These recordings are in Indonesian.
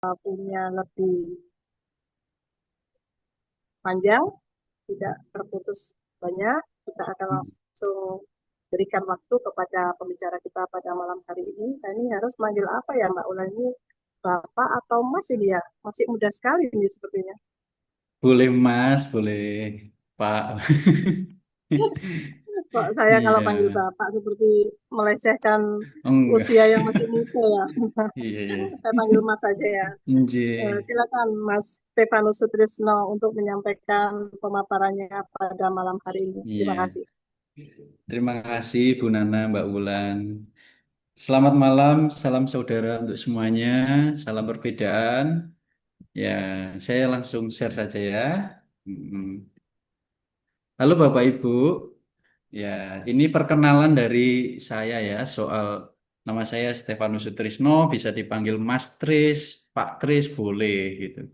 punya lebih panjang, tidak terputus banyak, kita akan langsung berikan waktu kepada pembicara kita pada malam hari ini. Saya ini harus manggil apa ya Mbak Ulan ini? Bapak atau Mas ini ya? Masih muda sekali ini sepertinya. Boleh Mas, boleh Pak. Kok saya kalau Iya, panggil Bapak seperti melecehkan enggak. usia yang masih muda ya. Iya, iya. Saya panggil Mas saja ya. Nje. Silakan Mas Stefanus Sutrisno untuk menyampaikan pemaparannya pada malam hari ini. Terima Iya. kasih. Terima kasih Bu Nana, Mbak Wulan. Selamat malam, salam saudara untuk semuanya, salam perbedaan. Ya, saya langsung share saja ya. Mm. Halo Bapak Ibu, ya ini perkenalan dari saya ya soal nama saya Stefanus Sutrisno, bisa dipanggil Mas Tris, Pak Tris boleh gitu.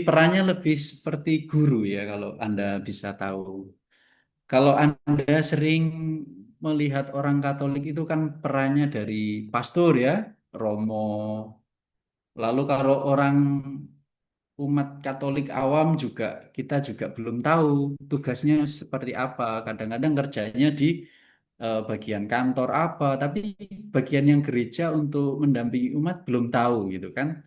Perannya lebih seperti guru ya kalau Anda bisa tahu. Kalau Anda sering melihat orang Katolik itu kan perannya dari pastor ya, Romo. Lalu kalau orang umat Katolik awam juga kita juga belum tahu tugasnya seperti apa. Kadang-kadang kerjanya di bagian kantor apa, tapi bagian yang gereja untuk mendampingi umat belum tahu gitu kan.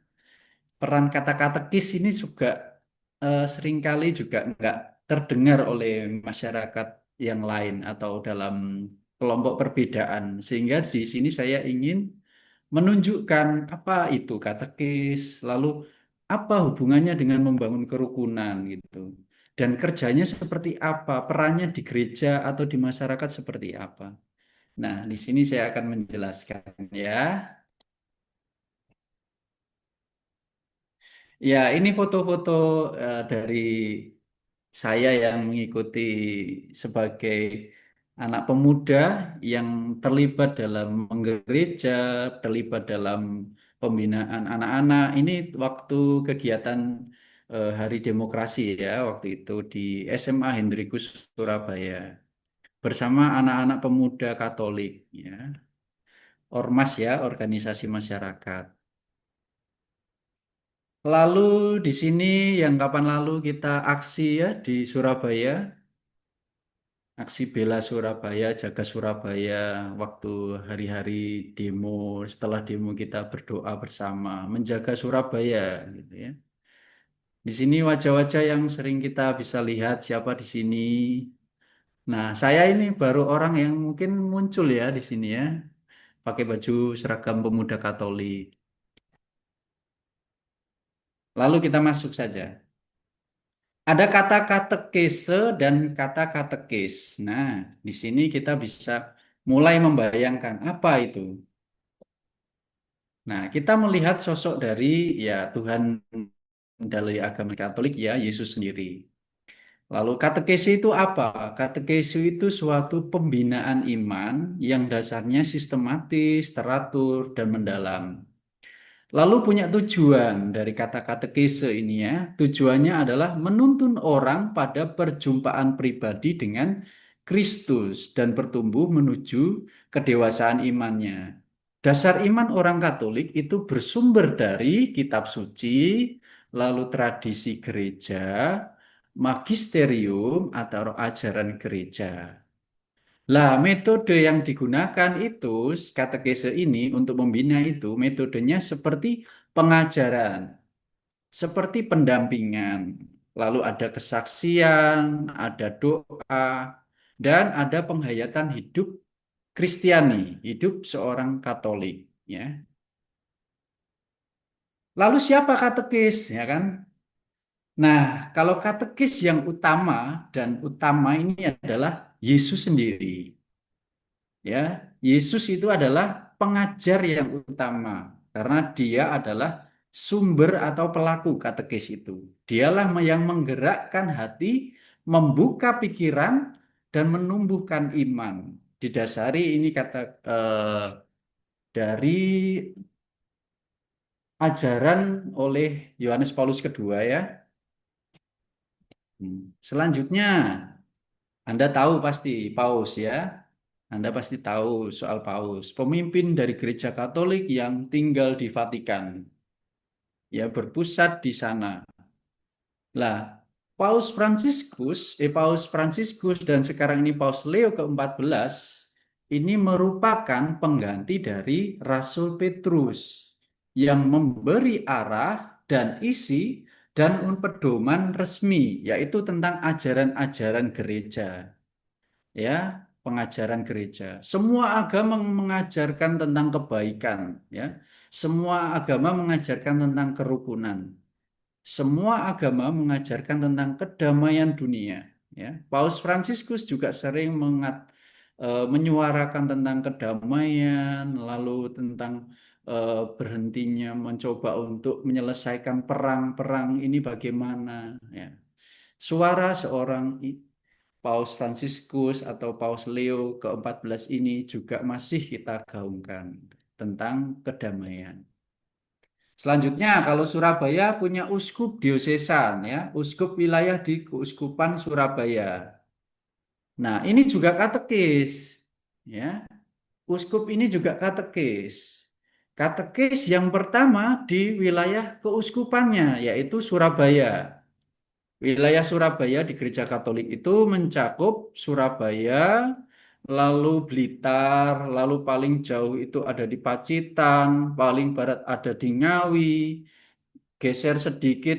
Peran kata-katekis ini juga seringkali juga nggak terdengar oleh masyarakat yang lain atau dalam kelompok perbedaan. Sehingga di sini saya ingin menunjukkan apa itu katekis, lalu apa hubungannya dengan membangun kerukunan gitu. Dan kerjanya seperti apa, perannya di gereja atau di masyarakat seperti apa. Nah, di sini saya akan menjelaskan ya. Ya, ini foto-foto dari saya yang mengikuti sebagai anak pemuda yang terlibat dalam menggereja, terlibat dalam pembinaan anak-anak. Ini waktu kegiatan Hari Demokrasi ya, waktu itu di SMA Hendrikus Surabaya bersama anak-anak pemuda Katolik ya, Ormas ya, organisasi masyarakat. Lalu di sini yang kapan lalu kita aksi ya di Surabaya, aksi bela Surabaya, jaga Surabaya, waktu hari-hari demo, setelah demo kita berdoa bersama, menjaga Surabaya, gitu ya. Di sini wajah-wajah yang sering kita bisa lihat siapa di sini. Nah, saya ini baru orang yang mungkin muncul ya di sini ya, pakai baju seragam pemuda Katolik. Lalu kita masuk saja. Ada kata katekese dan kata katekis. Nah, di sini kita bisa mulai membayangkan apa itu. Nah, kita melihat sosok dari ya Tuhan dari agama Katolik ya Yesus sendiri. Lalu katekese itu apa? Katekese itu suatu pembinaan iman yang dasarnya sistematis, teratur, dan mendalam. Lalu punya tujuan dari kata katekese ini ya. Tujuannya adalah menuntun orang pada perjumpaan pribadi dengan Kristus dan bertumbuh menuju kedewasaan imannya. Dasar iman orang Katolik itu bersumber dari kitab suci, lalu tradisi gereja, magisterium atau ajaran gereja. Lah, metode yang digunakan itu, katekese ini untuk membina itu, metodenya seperti pengajaran, seperti pendampingan. Lalu ada kesaksian, ada doa, dan ada penghayatan hidup Kristiani, hidup seorang Katolik. Ya. Lalu siapa katekis, ya kan? Nah, kalau katekis yang utama dan utama ini adalah Yesus sendiri. Ya, Yesus itu adalah pengajar yang utama karena dia adalah sumber atau pelaku katekis itu. Dialah yang menggerakkan hati, membuka pikiran dan menumbuhkan iman. Didasari ini kata dari ajaran oleh Yohanes Paulus kedua ya. Selanjutnya, Anda tahu pasti Paus ya. Anda pasti tahu soal Paus, pemimpin dari Gereja Katolik yang tinggal di Vatikan. ya berpusat di sana. Lah, Paus Fransiskus dan sekarang ini Paus Leo ke-14 ini merupakan pengganti dari Rasul Petrus yang memberi arah dan isi dan pedoman resmi, yaitu tentang ajaran-ajaran gereja, ya, pengajaran gereja. Semua agama mengajarkan tentang kebaikan, ya. Semua agama mengajarkan tentang kerukunan. Semua agama mengajarkan tentang kedamaian dunia. Ya, Paus Fransiskus juga sering menyuarakan tentang kedamaian, lalu tentang berhentinya mencoba untuk menyelesaikan perang-perang ini bagaimana. Ya. Suara seorang Paus Fransiskus atau Paus Leo ke-14 ini juga masih kita gaungkan tentang kedamaian. Selanjutnya, kalau Surabaya punya uskup diosesan, ya, uskup wilayah di Keuskupan Surabaya. Nah, ini juga katekis, ya. Uskup ini juga katekis. Katekis yang pertama di wilayah keuskupannya, yaitu Surabaya. Wilayah Surabaya di Gereja Katolik itu mencakup Surabaya, lalu Blitar, lalu paling jauh itu ada di Pacitan, paling barat ada di Ngawi, geser sedikit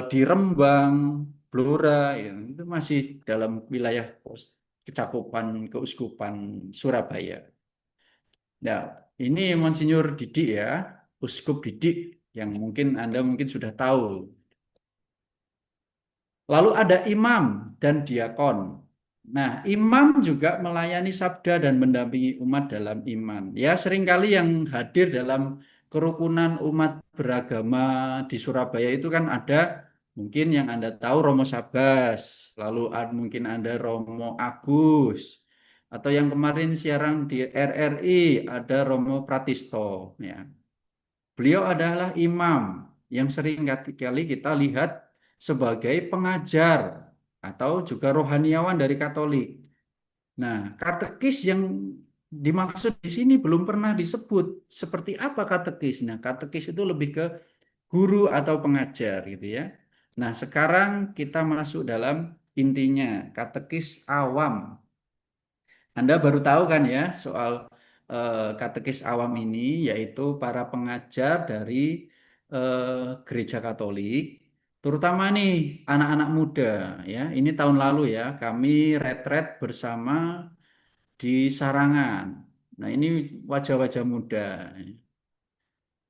di Rembang, Blora, ya, itu masih dalam wilayah kecakupan Keuskupan Surabaya. Nah, ini Monsinyur Didik ya, Uskup Didik yang mungkin Anda mungkin sudah tahu. Lalu ada imam dan diakon. Nah, imam juga melayani sabda dan mendampingi umat dalam iman. Ya, seringkali yang hadir dalam kerukunan umat beragama di Surabaya itu kan ada mungkin yang Anda tahu Romo Sabas, lalu mungkin ada Romo Agus, atau yang kemarin siaran di RRI ada Romo Pratisto. Ya. Beliau adalah imam yang sering kali kita lihat sebagai pengajar atau juga rohaniawan dari Katolik. Nah, katekis yang dimaksud di sini belum pernah disebut. Seperti apa katekis? Nah, katekis itu lebih ke guru atau pengajar gitu ya. Nah, sekarang kita masuk dalam intinya, katekis awam. Anda baru tahu kan ya soal katekis awam ini, yaitu para pengajar dari Gereja Katolik, terutama nih anak-anak muda ya. Ini tahun lalu ya, kami retret bersama di Sarangan. Nah, ini wajah-wajah muda.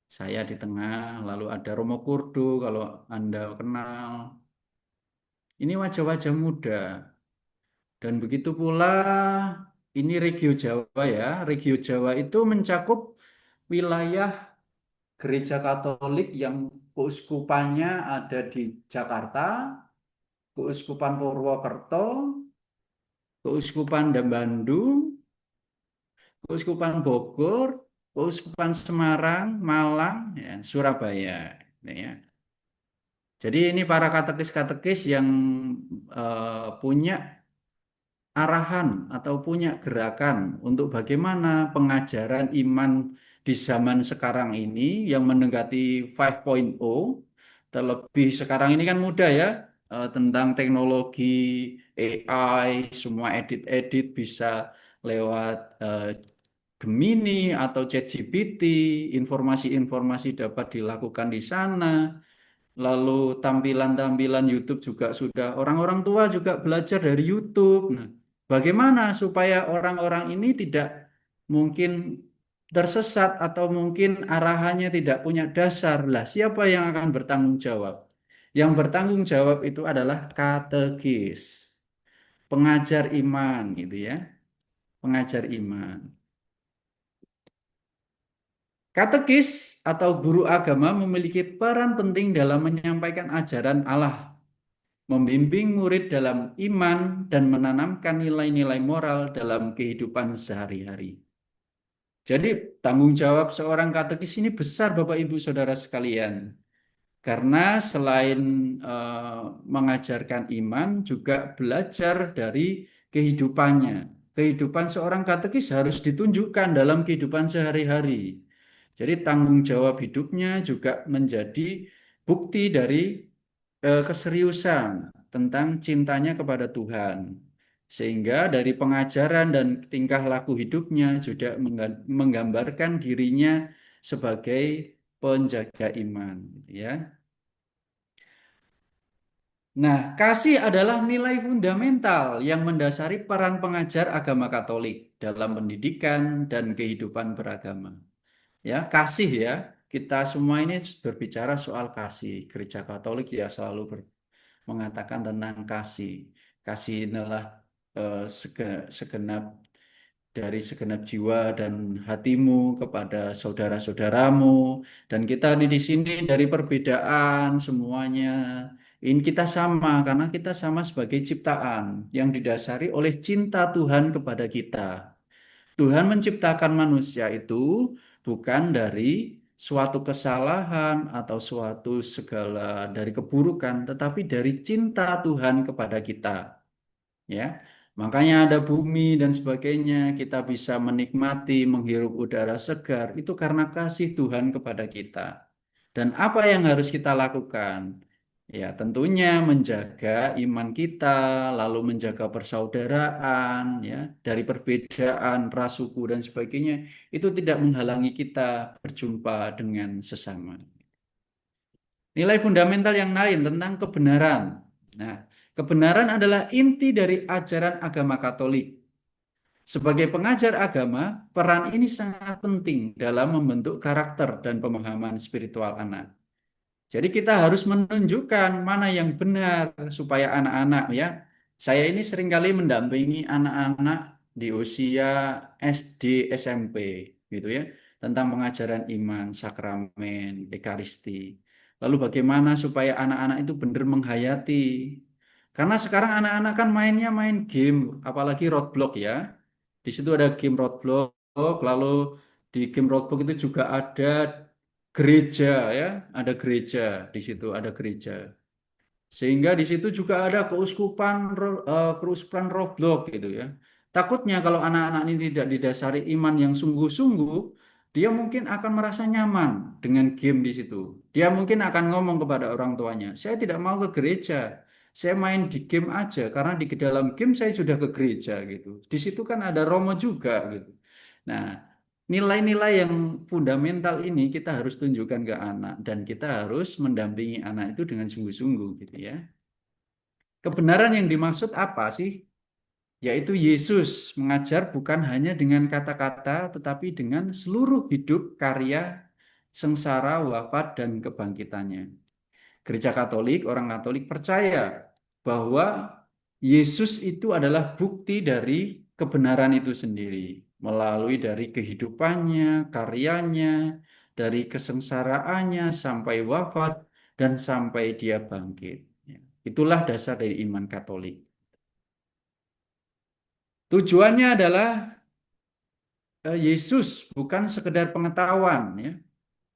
Saya di tengah, lalu ada Romo Kurdo kalau Anda kenal. Ini wajah-wajah muda. Dan begitu pula ini Regio Jawa ya. Regio Jawa itu mencakup wilayah Gereja Katolik yang keuskupannya ada di Jakarta, Keuskupan Purwokerto, Keuskupan Bandung, Keuskupan Bogor, Keuskupan Semarang, Malang, ya, Surabaya. Ini ya. Jadi ini para katekis-katekis yang punya arahan atau punya gerakan untuk bagaimana pengajaran iman di zaman sekarang ini yang mendekati 5.0, terlebih sekarang ini kan mudah ya, tentang teknologi AI, semua edit-edit bisa lewat Gemini atau ChatGPT, informasi-informasi dapat dilakukan di sana. Lalu tampilan-tampilan YouTube juga sudah, orang-orang tua juga belajar dari YouTube. Nah, bagaimana supaya orang-orang ini tidak mungkin tersesat atau mungkin arahannya tidak punya dasar? Lah, siapa yang akan bertanggung jawab? Yang bertanggung jawab itu adalah katekis, pengajar iman gitu ya, pengajar iman. Katekis atau guru agama memiliki peran penting dalam menyampaikan ajaran Allah, membimbing murid dalam iman, dan menanamkan nilai-nilai moral dalam kehidupan sehari-hari. Jadi, tanggung jawab seorang katekis ini besar, Bapak Ibu Saudara sekalian. Karena selain eh, mengajarkan iman, juga belajar dari kehidupannya. Kehidupan seorang katekis harus ditunjukkan dalam kehidupan sehari-hari. Jadi tanggung jawab hidupnya juga menjadi bukti dari keseriusan tentang cintanya kepada Tuhan. Sehingga dari pengajaran dan tingkah laku hidupnya juga menggambarkan dirinya sebagai penjaga iman, ya. Nah, kasih adalah nilai fundamental yang mendasari peran pengajar agama Katolik dalam pendidikan dan kehidupan beragama. Ya, kasih ya. Kita semua ini berbicara soal kasih. Gereja Katolik ya selalu mengatakan tentang kasih. Kasih inilah segenap dari segenap jiwa dan hatimu kepada saudara-saudaramu. Dan kita di sini dari perbedaan semuanya. Ini kita sama karena kita sama sebagai ciptaan yang didasari oleh cinta Tuhan kepada kita. Tuhan menciptakan manusia itu bukan dari suatu kesalahan atau suatu segala dari keburukan, tetapi dari cinta Tuhan kepada kita. Ya, makanya ada bumi dan sebagainya, kita bisa menikmati, menghirup udara segar, itu karena kasih Tuhan kepada kita. Dan apa yang harus kita lakukan? Ya, tentunya menjaga iman kita, lalu menjaga persaudaraan, ya, dari perbedaan ras, suku dan sebagainya, itu tidak menghalangi kita berjumpa dengan sesama. Nilai fundamental yang lain tentang kebenaran. Nah, kebenaran adalah inti dari ajaran agama Katolik. Sebagai pengajar agama, peran ini sangat penting dalam membentuk karakter dan pemahaman spiritual anak. Jadi kita harus menunjukkan mana yang benar supaya anak-anak, ya. Saya ini seringkali mendampingi anak-anak di usia SD, SMP gitu ya, tentang pengajaran iman, sakramen, ekaristi. Lalu bagaimana supaya anak-anak itu benar menghayati. Karena sekarang anak-anak kan mainnya main game, apalagi roadblock ya. Di situ ada game roadblock, lalu di game roadblock itu juga ada gereja ya, ada gereja di situ ada gereja. Sehingga di situ juga ada keuskupan roh blok gitu ya. Takutnya kalau anak-anak ini tidak didasari iman yang sungguh-sungguh, dia mungkin akan merasa nyaman dengan game di situ. Dia mungkin akan ngomong kepada orang tuanya, saya tidak mau ke gereja, saya main di game aja karena di dalam game saya sudah ke gereja gitu. Di situ kan ada Romo juga gitu. Nah, nilai-nilai yang fundamental ini kita harus tunjukkan ke anak dan kita harus mendampingi anak itu dengan sungguh-sungguh gitu ya. Kebenaran yang dimaksud apa sih? Yaitu Yesus mengajar bukan hanya dengan kata-kata tetapi dengan seluruh hidup, karya, sengsara, wafat dan kebangkitannya. Gereja Katolik, orang Katolik percaya bahwa Yesus itu adalah bukti dari kebenaran itu sendiri, melalui dari kehidupannya, karyanya, dari kesengsaraannya sampai wafat dan sampai dia bangkit. Ya, itulah dasar dari iman Katolik. Tujuannya adalah Yesus bukan sekedar pengetahuan, ya.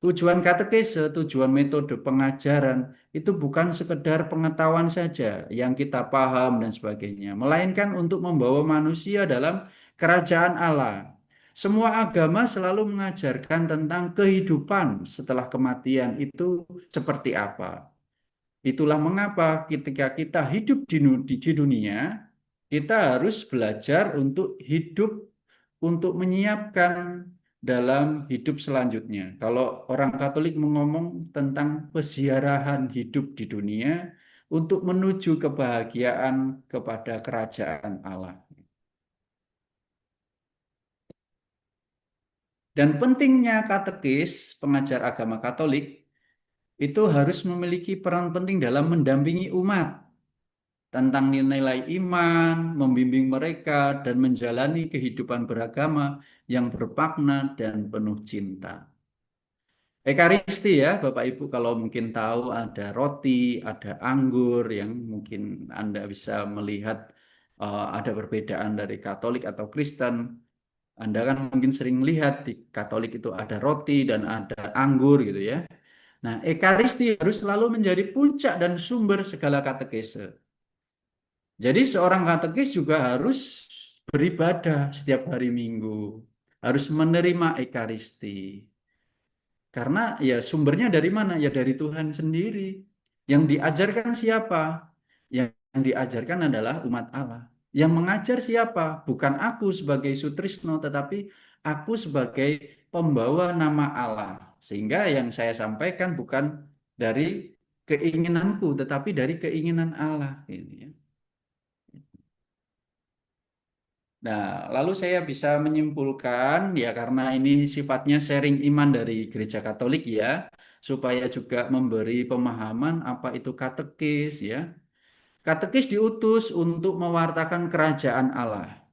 Tujuan katekese, tujuan metode pengajaran itu bukan sekedar pengetahuan saja yang kita paham dan sebagainya, melainkan untuk membawa manusia dalam kerajaan Allah. Semua agama selalu mengajarkan tentang kehidupan setelah kematian itu seperti apa. Itulah mengapa ketika kita hidup di dunia, kita harus belajar untuk hidup, untuk menyiapkan dalam hidup selanjutnya. Kalau orang Katolik mengomong tentang peziarahan hidup di dunia untuk menuju kebahagiaan kepada kerajaan Allah. Dan pentingnya katekis, pengajar agama Katolik, itu harus memiliki peran penting dalam mendampingi umat tentang nilai iman, membimbing mereka, dan menjalani kehidupan beragama yang bermakna dan penuh cinta. Ekaristi ya, Bapak Ibu kalau mungkin tahu ada roti, ada anggur yang mungkin Anda bisa melihat ada perbedaan dari Katolik atau Kristen. Anda kan mungkin sering lihat di Katolik itu ada roti dan ada anggur gitu ya. Nah, Ekaristi harus selalu menjadi puncak dan sumber segala katekese. Jadi seorang katekis juga harus beribadah setiap hari Minggu, harus menerima Ekaristi. Karena ya sumbernya dari mana? Ya dari Tuhan sendiri. Yang diajarkan siapa? Yang diajarkan adalah umat Allah. Yang mengajar siapa? Bukan aku sebagai Sutrisno, tetapi aku sebagai pembawa nama Allah. Sehingga yang saya sampaikan bukan dari keinginanku, tetapi dari keinginan Allah. Gitu ya. Nah, lalu saya bisa menyimpulkan ya karena ini sifatnya sharing iman dari Gereja Katolik ya, supaya juga memberi pemahaman apa itu katekis ya. Katekis diutus untuk mewartakan kerajaan Allah.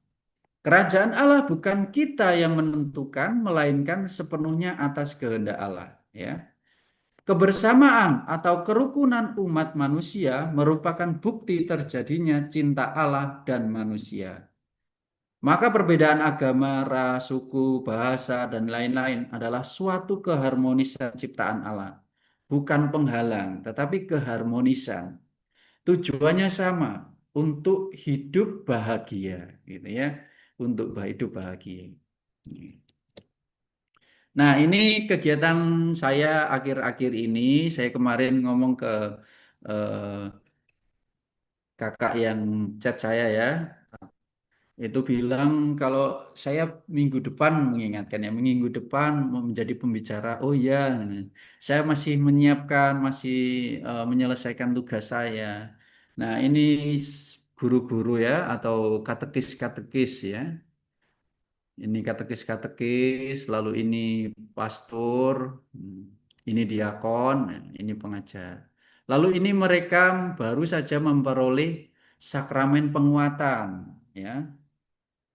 Kerajaan Allah bukan kita yang menentukan, melainkan sepenuhnya atas kehendak Allah ya. Kebersamaan atau kerukunan umat manusia merupakan bukti terjadinya cinta Allah dan manusia. Maka perbedaan agama, ras, suku, bahasa, dan lain-lain adalah suatu keharmonisan ciptaan Allah. Bukan penghalang, tetapi keharmonisan. Tujuannya sama, untuk hidup bahagia, gitu ya. Untuk hidup bahagia. Nah, ini kegiatan saya akhir-akhir ini. Saya kemarin ngomong ke eh, kakak yang chat saya ya. Itu bilang kalau saya minggu depan mengingatkan ya, minggu depan mau menjadi pembicara. Oh ya, saya masih menyiapkan, masih menyelesaikan tugas saya. Nah, ini guru-guru ya atau katekis-katekis ya. Ini katekis-katekis, lalu ini pastor, ini diakon, nah, ini pengajar. Lalu ini mereka baru saja memperoleh sakramen penguatan ya,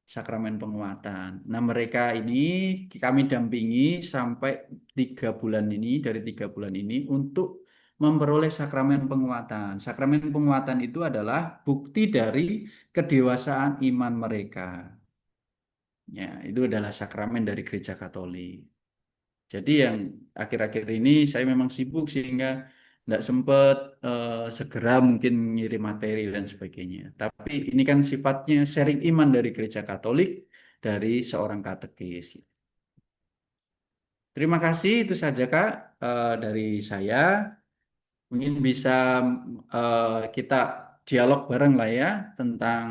sakramen penguatan. Nah, mereka ini kami dampingi sampai 3 bulan ini, dari 3 bulan ini untuk memperoleh sakramen penguatan. Sakramen penguatan itu adalah bukti dari kedewasaan iman mereka. Ya, itu adalah sakramen dari Gereja Katolik. Jadi yang akhir-akhir ini saya memang sibuk sehingga tidak sempat segera mungkin ngirim materi dan sebagainya. Tapi ini kan sifatnya sharing iman dari Gereja Katolik dari seorang katekis. Terima kasih itu saja Kak dari saya. Mungkin bisa kita dialog bareng lah ya tentang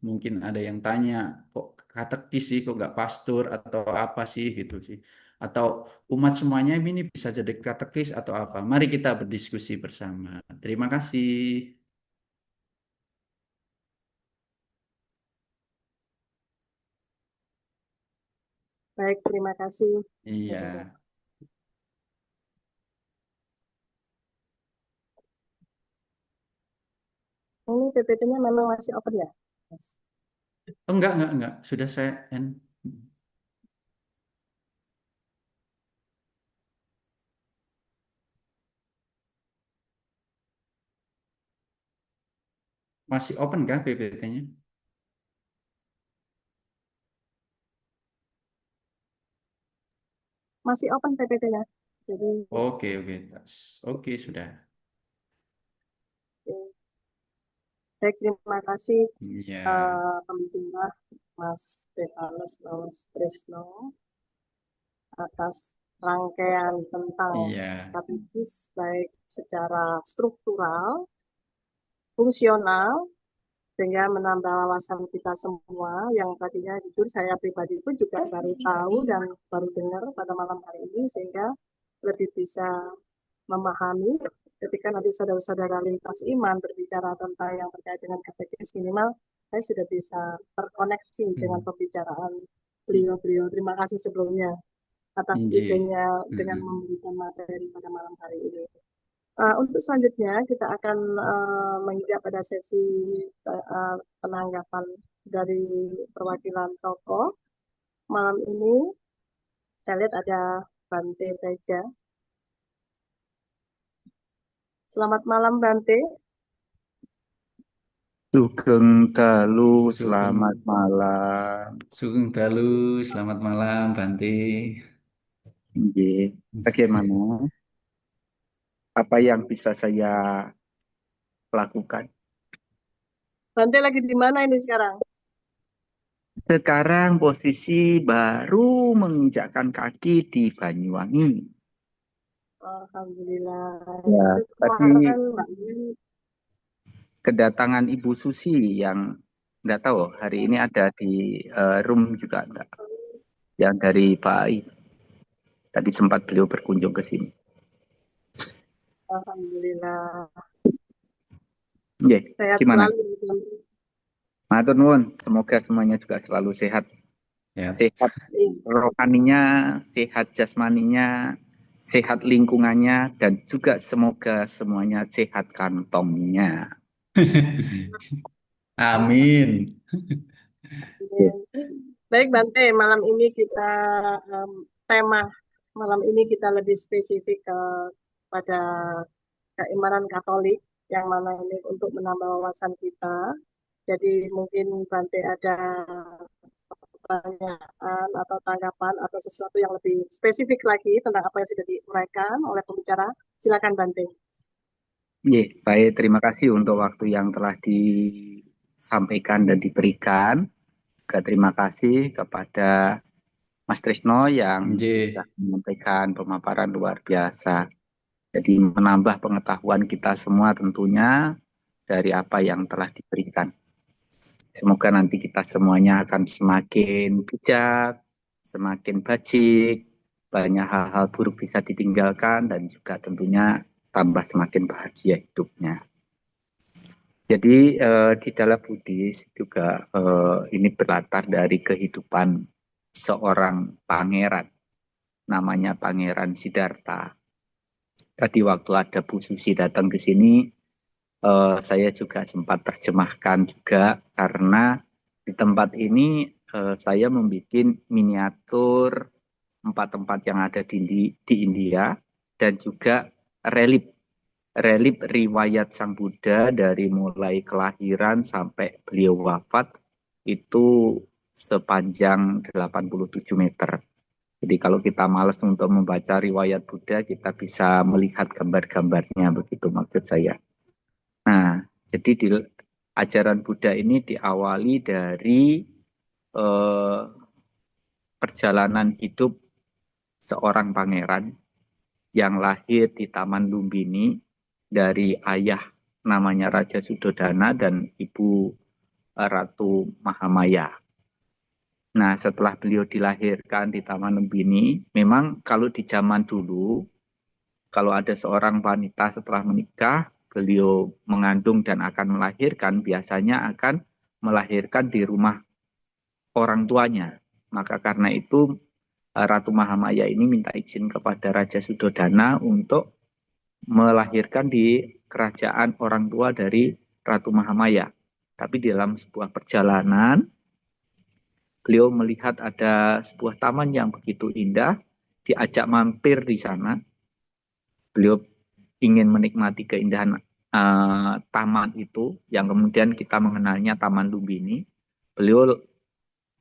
mungkin ada yang tanya kok katekis sih kok nggak pastor atau apa sih gitu sih. Atau umat semuanya ini bisa jadi katekis atau apa. Mari kita berdiskusi bersama. Terima kasih. Baik, terima kasih. Iya, Ini PPT-nya memang masih open ya, Mas? oh, enggak. Sudah saya end. Masih open kah PPT-nya? Masih open PPT-nya. Jadi, Oke. Oke, sudah. baik, terima kasih Iya, pembicara Mas Stefanus Lawrence Tresno atas rangkaian tentang iya. katekis baik secara struktural, fungsional, sehingga menambah wawasan kita semua yang tadinya jujur saya pribadi pun juga baru tahu dan baru dengar pada malam hari ini sehingga lebih bisa memahami ketika nanti saudara-saudara lintas iman berbicara tentang yang terkait dengan katekis minimal saya sudah bisa terkoneksi dengan Hmm. pembicaraan beliau-beliau. Terima kasih sebelumnya atas Inji. idenya dengan Hmm. memberikan materi pada malam hari ini. Untuk selanjutnya kita akan menginjak pada sesi penanggapan dari perwakilan tokoh. Malam ini saya lihat ada Bante Teja. Selamat malam Bante. Sugeng Dalu, selamat Sugeng, malam. Sugeng Dalu, selamat malam, Bante. Nggih. Bagaimana? Apa yang bisa saya lakukan? Bante lagi di mana ini sekarang? Sekarang posisi baru menginjakkan kaki di Banyuwangi. Alhamdulillah. Ya, Itu tadi kemarin Mbak Yun, kedatangan Ibu Susi yang nggak tahu hari ini ada di room juga enggak, yang dari Pak Ai. Tadi sempat beliau berkunjung ke sini. Alhamdulillah. Nggih, Sehat gimana? selalu. Matur nuwun, semoga semuanya juga selalu sehat. Ya. Sehat rohaninya, sehat jasmaninya, sehat lingkungannya, dan juga semoga semuanya sehat kantongnya. Amin. Ya. Baik Bante, malam ini kita tema malam ini kita lebih spesifik pada keimanan Katolik yang mana ini untuk menambah wawasan kita. Jadi mungkin Bante ada pertanyaan atau tanggapan atau sesuatu yang lebih spesifik lagi tentang apa yang sudah diuraikan oleh pembicara. Silakan Bante. Nggih, baik, terima kasih untuk waktu yang telah disampaikan dan diberikan. Juga terima kasih kepada Mas Trisno yang Nggih. sudah menyampaikan pemaparan luar biasa. Jadi menambah pengetahuan kita semua tentunya dari apa yang telah diberikan. Semoga nanti kita semuanya akan semakin bijak, semakin bajik, banyak hal-hal buruk bisa ditinggalkan dan juga tentunya tambah semakin bahagia hidupnya. Jadi di dalam Buddhis juga ini berlatar dari kehidupan seorang pangeran, namanya Pangeran Siddhartha. Tadi waktu ada Bu Susi datang ke sini, saya juga sempat terjemahkan juga karena di tempat ini saya membuat miniatur 4 tempat yang ada di India dan juga relief riwayat Sang Buddha dari mulai kelahiran sampai beliau wafat itu sepanjang 87 meter. Jadi kalau kita malas untuk membaca riwayat Buddha, kita bisa melihat gambar-gambarnya, begitu maksud saya. Nah, jadi di ajaran Buddha ini diawali dari eh, perjalanan hidup seorang pangeran yang lahir di Taman Lumbini dari ayah namanya Raja Sudodana dan ibu Ratu Mahamaya. Nah, setelah beliau dilahirkan di Taman Lumbini, memang kalau di zaman dulu, kalau ada seorang wanita setelah menikah, beliau mengandung dan akan melahirkan, biasanya akan melahirkan di rumah orang tuanya. Maka karena itu Ratu Mahamaya ini minta izin kepada Raja Sudodana untuk melahirkan di kerajaan orang tua dari Ratu Mahamaya. Tapi di dalam sebuah perjalanan, beliau melihat ada sebuah taman yang begitu indah, diajak mampir di sana. Beliau ingin menikmati keindahan taman itu, yang kemudian kita mengenalnya Taman Lumbini. Beliau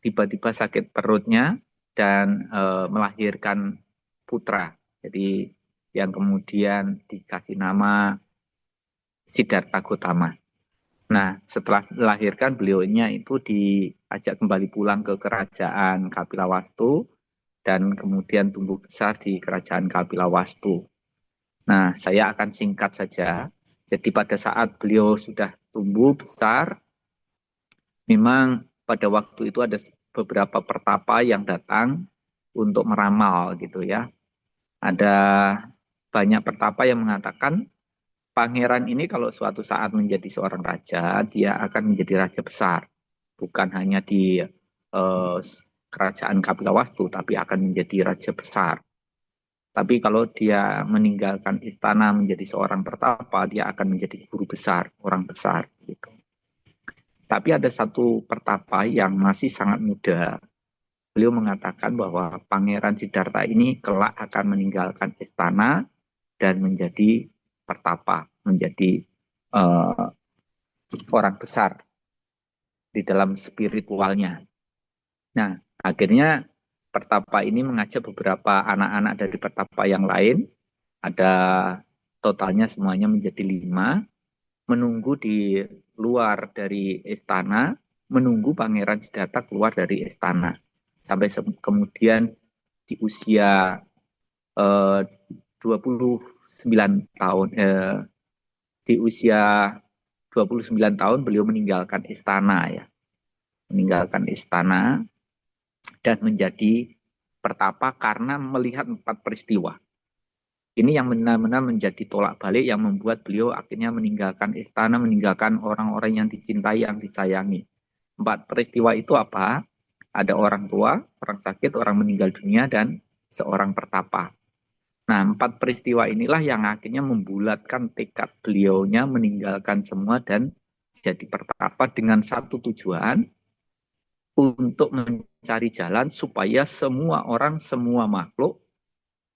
tiba-tiba sakit perutnya dan melahirkan putra. Jadi yang kemudian dikasih nama Siddhartha Gautama. Nah, setelah melahirkan beliaunya itu diajak kembali pulang ke kerajaan Kapilawastu dan kemudian tumbuh besar di kerajaan Kapilawastu. Nah, saya akan singkat saja. Jadi pada saat beliau sudah tumbuh besar, memang pada waktu itu ada beberapa pertapa yang datang untuk meramal gitu ya. Ada banyak pertapa yang mengatakan pangeran ini kalau suatu saat menjadi seorang raja, dia akan menjadi raja besar. Bukan hanya di kerajaan Kapilawastu, tapi akan menjadi raja besar. Tapi kalau dia meninggalkan istana menjadi seorang pertapa, dia akan menjadi guru besar, orang besar. Gitu. Tapi ada satu pertapa yang masih sangat muda. Beliau mengatakan bahwa Pangeran Siddhartha ini kelak akan meninggalkan istana dan menjadi pertapa, menjadi uh, orang besar di dalam spiritualnya. Nah, akhirnya pertapa ini mengajak beberapa anak-anak dari pertapa yang lain, ada totalnya semuanya menjadi 5, menunggu di luar dari istana, menunggu Pangeran Siddhartha keluar dari istana. Sampai kemudian di usia 29 tahun, di usia 29 tahun beliau meninggalkan istana ya. Meninggalkan istana dan menjadi pertapa karena melihat 4 peristiwa. Ini yang benar-benar menjadi tolak balik yang membuat beliau akhirnya meninggalkan istana, meninggalkan orang-orang yang dicintai, yang disayangi. 4 peristiwa itu apa? Ada orang tua, orang sakit, orang meninggal dunia, dan seorang pertapa. Nah, 4 peristiwa inilah yang akhirnya membulatkan tekad beliaunya meninggalkan semua dan jadi pertapa dengan satu tujuan, untuk mencari jalan supaya semua orang, semua makhluk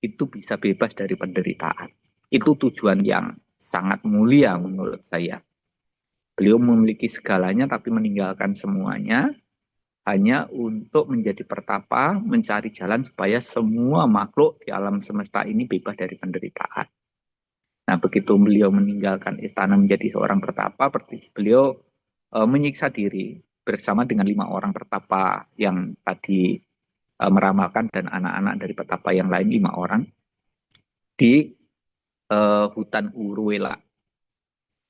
itu bisa bebas dari penderitaan. Itu tujuan yang sangat mulia menurut saya. Beliau memiliki segalanya tapi meninggalkan semuanya hanya untuk menjadi pertapa, mencari jalan supaya semua makhluk di alam semesta ini bebas dari penderitaan. Nah, begitu beliau meninggalkan istana menjadi seorang pertapa, beliau menyiksa diri bersama dengan 5 orang pertapa yang tadi meramalkan dan anak-anak dari petapa yang lain 5 orang di hutan Urwela.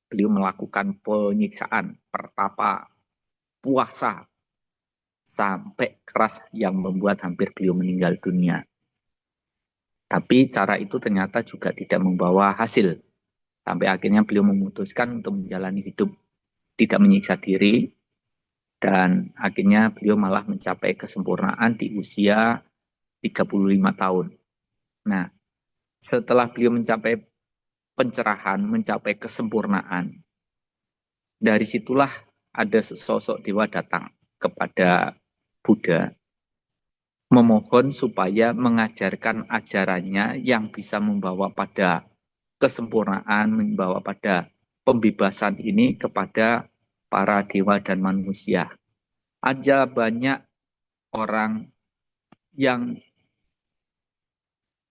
Beliau melakukan penyiksaan, pertapa, puasa, sampai keras yang membuat hampir beliau meninggal dunia. Tapi cara itu ternyata juga tidak membawa hasil. Sampai akhirnya beliau memutuskan untuk menjalani hidup tidak menyiksa diri, dan akhirnya beliau malah mencapai kesempurnaan di usia 35 tahun. Nah, setelah beliau mencapai pencerahan, mencapai kesempurnaan, dari situlah ada sesosok dewa datang kepada Buddha, memohon supaya mengajarkan ajarannya yang bisa membawa pada kesempurnaan, membawa pada pembebasan ini kepada para dewa dan manusia. Ada banyak orang yang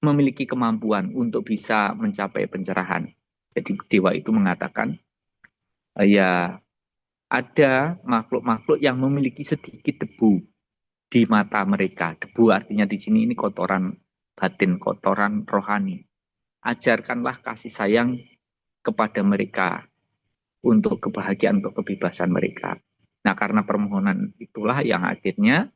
memiliki kemampuan untuk bisa mencapai pencerahan. Jadi dewa itu mengatakan, ya ada makhluk-makhluk yang memiliki sedikit debu di mata mereka. Debu artinya di sini ini kotoran batin, kotoran rohani. Ajarkanlah kasih sayang kepada mereka untuk kebahagiaan, untuk kebebasan mereka. Nah, karena permohonan itulah yang akhirnya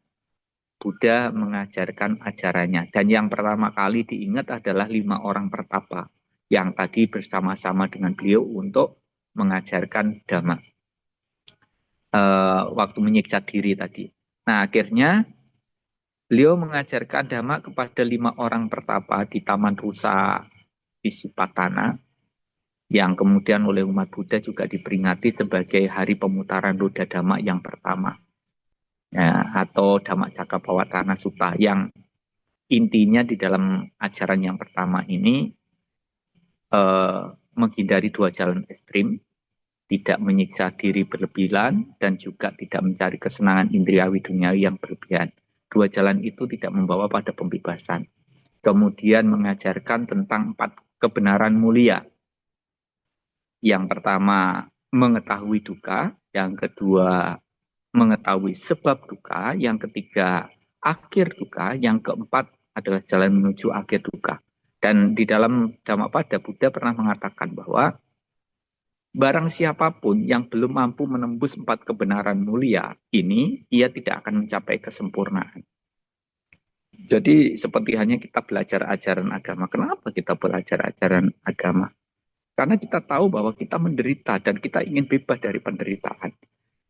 Buddha mengajarkan ajarannya. Dan yang pertama kali diingat adalah 5 orang pertapa yang tadi bersama-sama dengan beliau untuk mengajarkan Dhamma. Waktu menyiksa diri tadi. Nah, akhirnya beliau mengajarkan Dhamma kepada 5 orang pertapa di Taman Rusa Isipatana, yang kemudian oleh umat Buddha juga diperingati sebagai hari pemutaran roda Dhamma yang pertama. Ya, atau Dhamma Cakkappavattana Sutta, yang intinya di dalam ajaran yang pertama ini menghindari 2 jalan ekstrim, tidak menyiksa diri berlebihan dan juga tidak mencari kesenangan indriawi duniawi yang berlebihan. 2 jalan itu tidak membawa pada pembebasan. Kemudian mengajarkan tentang 4 kebenaran mulia. Yang pertama, mengetahui duka. Yang kedua, mengetahui sebab duka. Yang ketiga, akhir duka. Yang keempat adalah jalan menuju akhir duka. Dan di dalam Dhammapada, Buddha pernah mengatakan bahwa barang siapapun yang belum mampu menembus 4 kebenaran mulia ini, ia tidak akan mencapai kesempurnaan. Jadi seperti hanya kita belajar ajaran agama. Kenapa kita belajar ajaran agama? Karena kita tahu bahwa kita menderita dan kita ingin bebas dari penderitaan.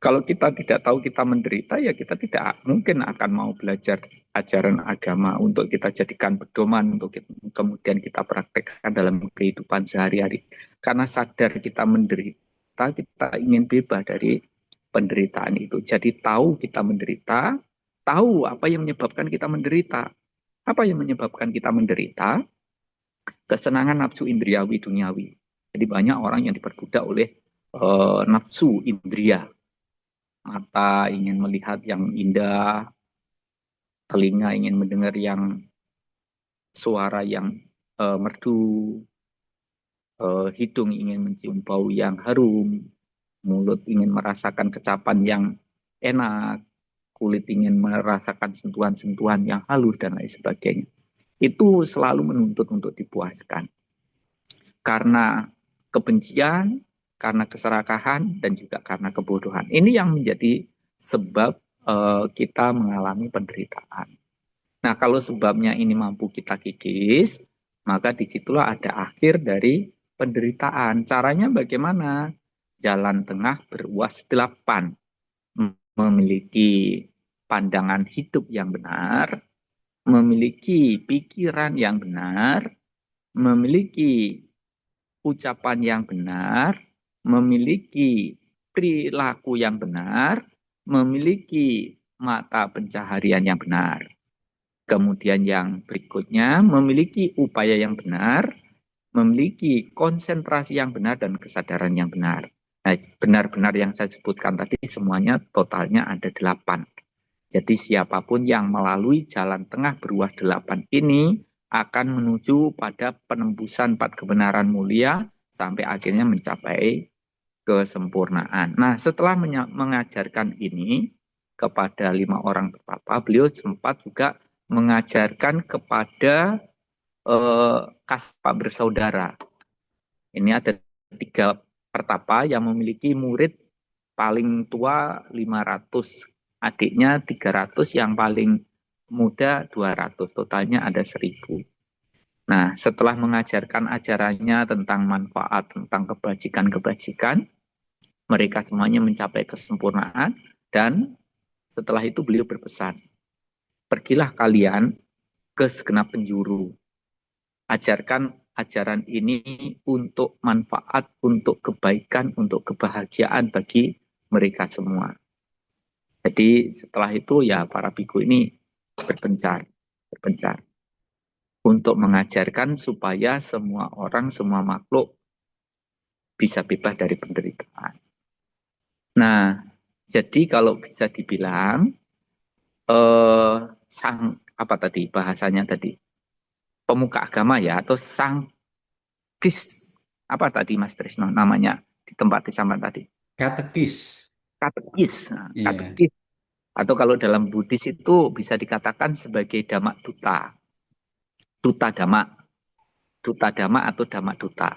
Kalau kita tidak tahu kita menderita, ya kita tidak mungkin akan mau belajar ajaran agama untuk kita jadikan pedoman, untuk kemudian kita praktekkan dalam kehidupan sehari-hari. Karena sadar kita menderita, kita ingin bebas dari penderitaan itu. Jadi tahu kita menderita, tahu apa yang menyebabkan kita menderita. Apa yang menyebabkan kita menderita? Kesenangan nafsu indriawi duniawi. Jadi banyak orang yang diperbudak oleh nafsu indria. Mata ingin melihat yang indah, telinga ingin mendengar yang suara yang merdu, hidung ingin mencium bau yang harum, mulut ingin merasakan kecapan yang enak, kulit ingin merasakan sentuhan-sentuhan yang halus dan lain sebagainya. itu selalu menuntut untuk dipuaskan. Karena kebencian, karena keserakahan, dan juga karena kebodohan. Ini yang menjadi sebab kita mengalami penderitaan. Nah, kalau sebabnya ini mampu kita kikis, maka disitulah ada akhir dari penderitaan. Caranya bagaimana? Jalan tengah beruas 8. Memiliki pandangan hidup yang benar, memiliki pikiran yang benar, memiliki ucapan yang benar, memiliki perilaku yang benar, memiliki mata pencaharian yang benar. Kemudian yang berikutnya, memiliki upaya yang benar, memiliki konsentrasi yang benar, dan kesadaran yang benar. Nah, benar-benar yang saya sebutkan tadi semuanya totalnya ada 8. Jadi siapapun yang melalui jalan tengah beruas 8 ini akan menuju pada penembusan 4 kebenaran mulia sampai akhirnya mencapai kesempurnaan. Nah, setelah mengajarkan ini kepada 5 orang pertapa, beliau sempat juga mengajarkan kepada kaspa bersaudara. Ini ada 3 pertapa yang memiliki murid paling tua 500, adiknya 300, yang paling muda 200, totalnya ada 1000. Nah, setelah mengajarkan ajarannya tentang manfaat, tentang kebajikan-kebajikan, mereka semuanya mencapai kesempurnaan, dan setelah itu beliau berpesan, pergilah kalian ke segenap penjuru, ajarkan ajaran ini untuk manfaat, untuk kebaikan, untuk kebahagiaan bagi mereka semua. Jadi setelah itu ya para biku ini berpencar untuk mengajarkan supaya semua orang, semua makhluk bisa bebas dari penderitaan. Nah, jadi kalau bisa dibilang apa tadi bahasanya tadi, pemuka agama ya, atau sang apa tadi Mas Trisno namanya di tempat di sampan tadi? Katekis. Katekis. Nah, Iya. katekis. Atau kalau dalam Buddhis itu bisa dikatakan sebagai Dhamma Duta. Duta Dhamma atau Dhamma Duta.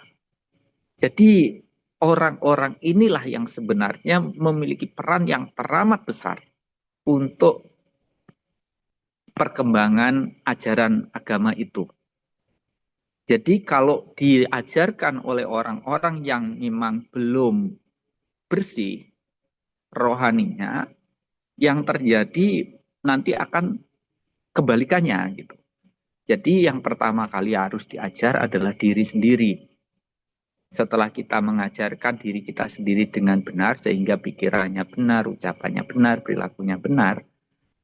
Jadi orang-orang inilah yang sebenarnya memiliki peran yang teramat besar untuk perkembangan ajaran agama itu. Jadi kalau diajarkan oleh orang-orang yang memang belum bersih rohaninya, yang terjadi nanti akan kebalikannya gitu. Jadi yang pertama kali harus diajar adalah diri sendiri. Setelah kita mengajarkan diri kita sendiri dengan benar, sehingga pikirannya benar, ucapannya benar, perilakunya benar,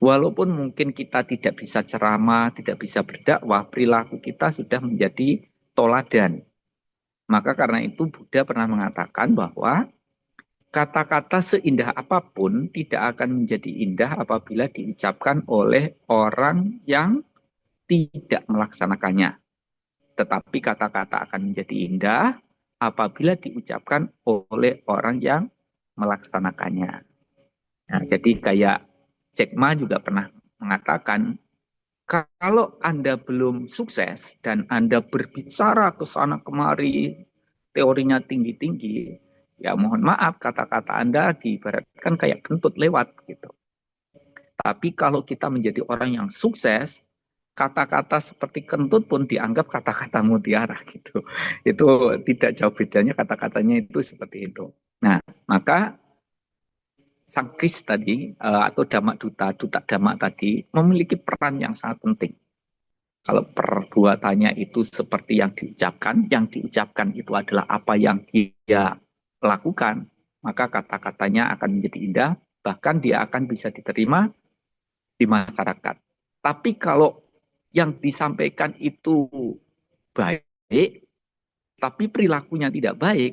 walaupun mungkin kita tidak bisa ceramah, tidak bisa berdakwah, perilaku kita sudah menjadi toladan. Maka karena itu Buddha pernah mengatakan bahwa kata-kata seindah apapun tidak akan menjadi indah apabila diucapkan oleh orang yang tidak melaksanakannya. Tetapi kata-kata akan menjadi indah apabila diucapkan oleh orang yang melaksanakannya. Nah, jadi kayak Jack Ma juga pernah mengatakan, kalau Anda belum sukses dan Anda berbicara ke sana kemari, teorinya tinggi-tinggi, ya mohon maaf, kata-kata Anda diibaratkan kayak kentut lewat gitu. Tapi kalau kita menjadi orang yang sukses, kata-kata seperti kentut pun dianggap kata-kata mutiara gitu. Itu tidak jauh bedanya, kata-katanya itu seperti itu. Nah, maka sang kris tadi atau Dhamma Duta Dhamma tadi memiliki peran yang sangat penting. Kalau perbuatannya itu seperti yang diucapkan itu adalah apa yang dia lakukan, maka kata-katanya akan menjadi indah, bahkan dia akan bisa diterima di masyarakat. Tapi kalau yang disampaikan itu baik, tapi perilakunya tidak baik,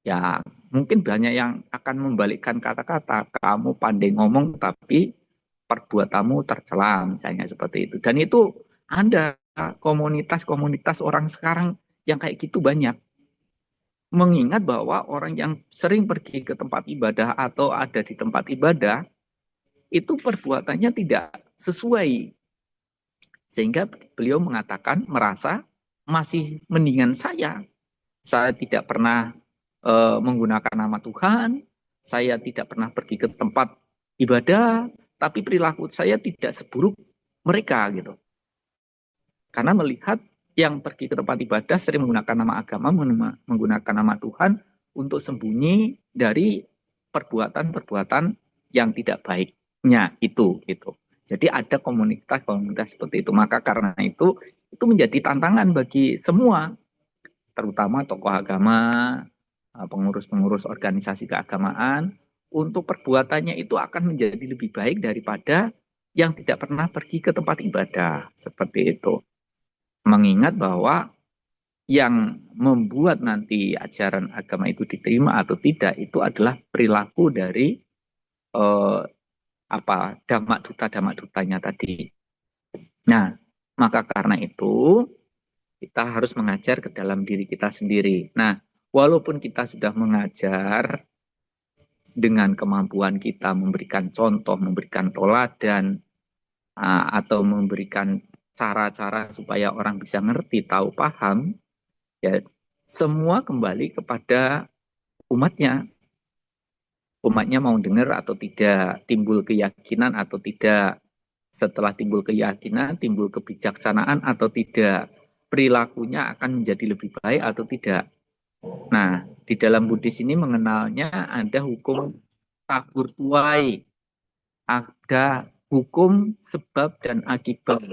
ya mungkin banyak yang akan membalikkan kata-kata. Kamu pandai ngomong, tapi perbuatanmu tercela, misalnya seperti itu. Dan itu ada komunitas-komunitas orang sekarang yang kayak gitu banyak. Mengingat bahwa orang yang sering pergi ke tempat ibadah atau ada di tempat ibadah, itu perbuatannya tidak sesuai Sehingga beliau mengatakan, merasa masih mendingan saya. Saya tidak pernah menggunakan nama Tuhan, saya tidak pernah pergi ke tempat ibadah, tapi perilaku saya tidak seburuk mereka gitu. Karena melihat yang pergi ke tempat ibadah sering menggunakan nama agama, menggunakan nama Tuhan untuk sembunyi dari perbuatan-perbuatan yang tidak baiknya itu gitu. Jadi ada komunitas-komunitas seperti itu. Maka karena itu menjadi tantangan bagi semua, terutama tokoh agama, pengurus-pengurus organisasi keagamaan, untuk perbuatannya itu akan menjadi lebih baik daripada yang tidak pernah pergi ke tempat ibadah. Seperti itu. Mengingat bahwa yang membuat nanti ajaran agama itu diterima atau tidak itu adalah perilaku dari damak dutanya tadi. Nah, maka karena itu kita harus mengajar ke dalam diri kita sendiri. Nah, walaupun kita sudah mengajar dengan kemampuan kita memberikan contoh, memberikan teladan, atau memberikan cara-cara supaya orang bisa ngerti, tahu, paham, ya semua kembali kepada umatnya. Umatnya mau dengar atau tidak, timbul keyakinan atau tidak. Setelah timbul keyakinan, timbul kebijaksanaan atau tidak. Perilakunya akan menjadi lebih baik atau tidak. Nah, di dalam Buddhis ini mengenalnya ada hukum tabur tuai. Ada hukum sebab dan akibat.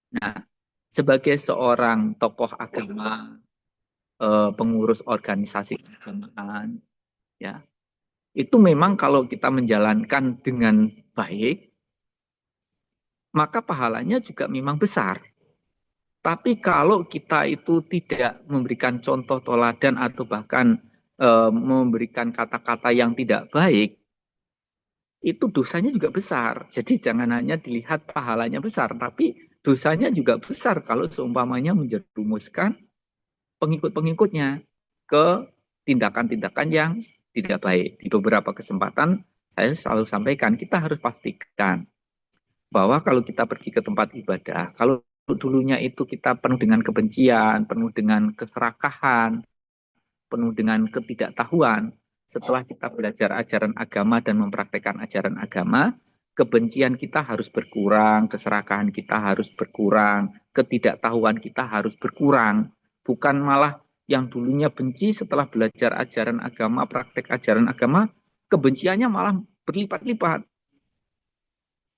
Nah, sebagai seorang tokoh agama, pengurus organisasi keagamaan, ya, itu memang kalau kita menjalankan dengan baik, maka pahalanya juga memang besar. Tapi kalau kita itu tidak memberikan contoh teladan atau bahkan memberikan kata-kata yang tidak baik, itu dosanya juga besar. Jadi jangan hanya dilihat pahalanya besar, tapi dosanya juga besar kalau seumpamanya menjerumuskan pengikut-pengikutnya ke tindakan-tindakan yang tidak baik. Di beberapa kesempatan saya selalu sampaikan, kita harus pastikan bahwa kalau kita pergi ke tempat ibadah, kalau dulunya itu kita penuh dengan kebencian, penuh dengan keserakahan, penuh dengan ketidaktahuan, setelah kita belajar ajaran agama dan mempraktekkan ajaran agama, kebencian kita harus berkurang, keserakahan kita harus berkurang, ketidaktahuan kita harus berkurang. Bukan malah yang dulunya benci setelah belajar ajaran agama, praktek ajaran agama, kebenciannya malah berlipat-lipat.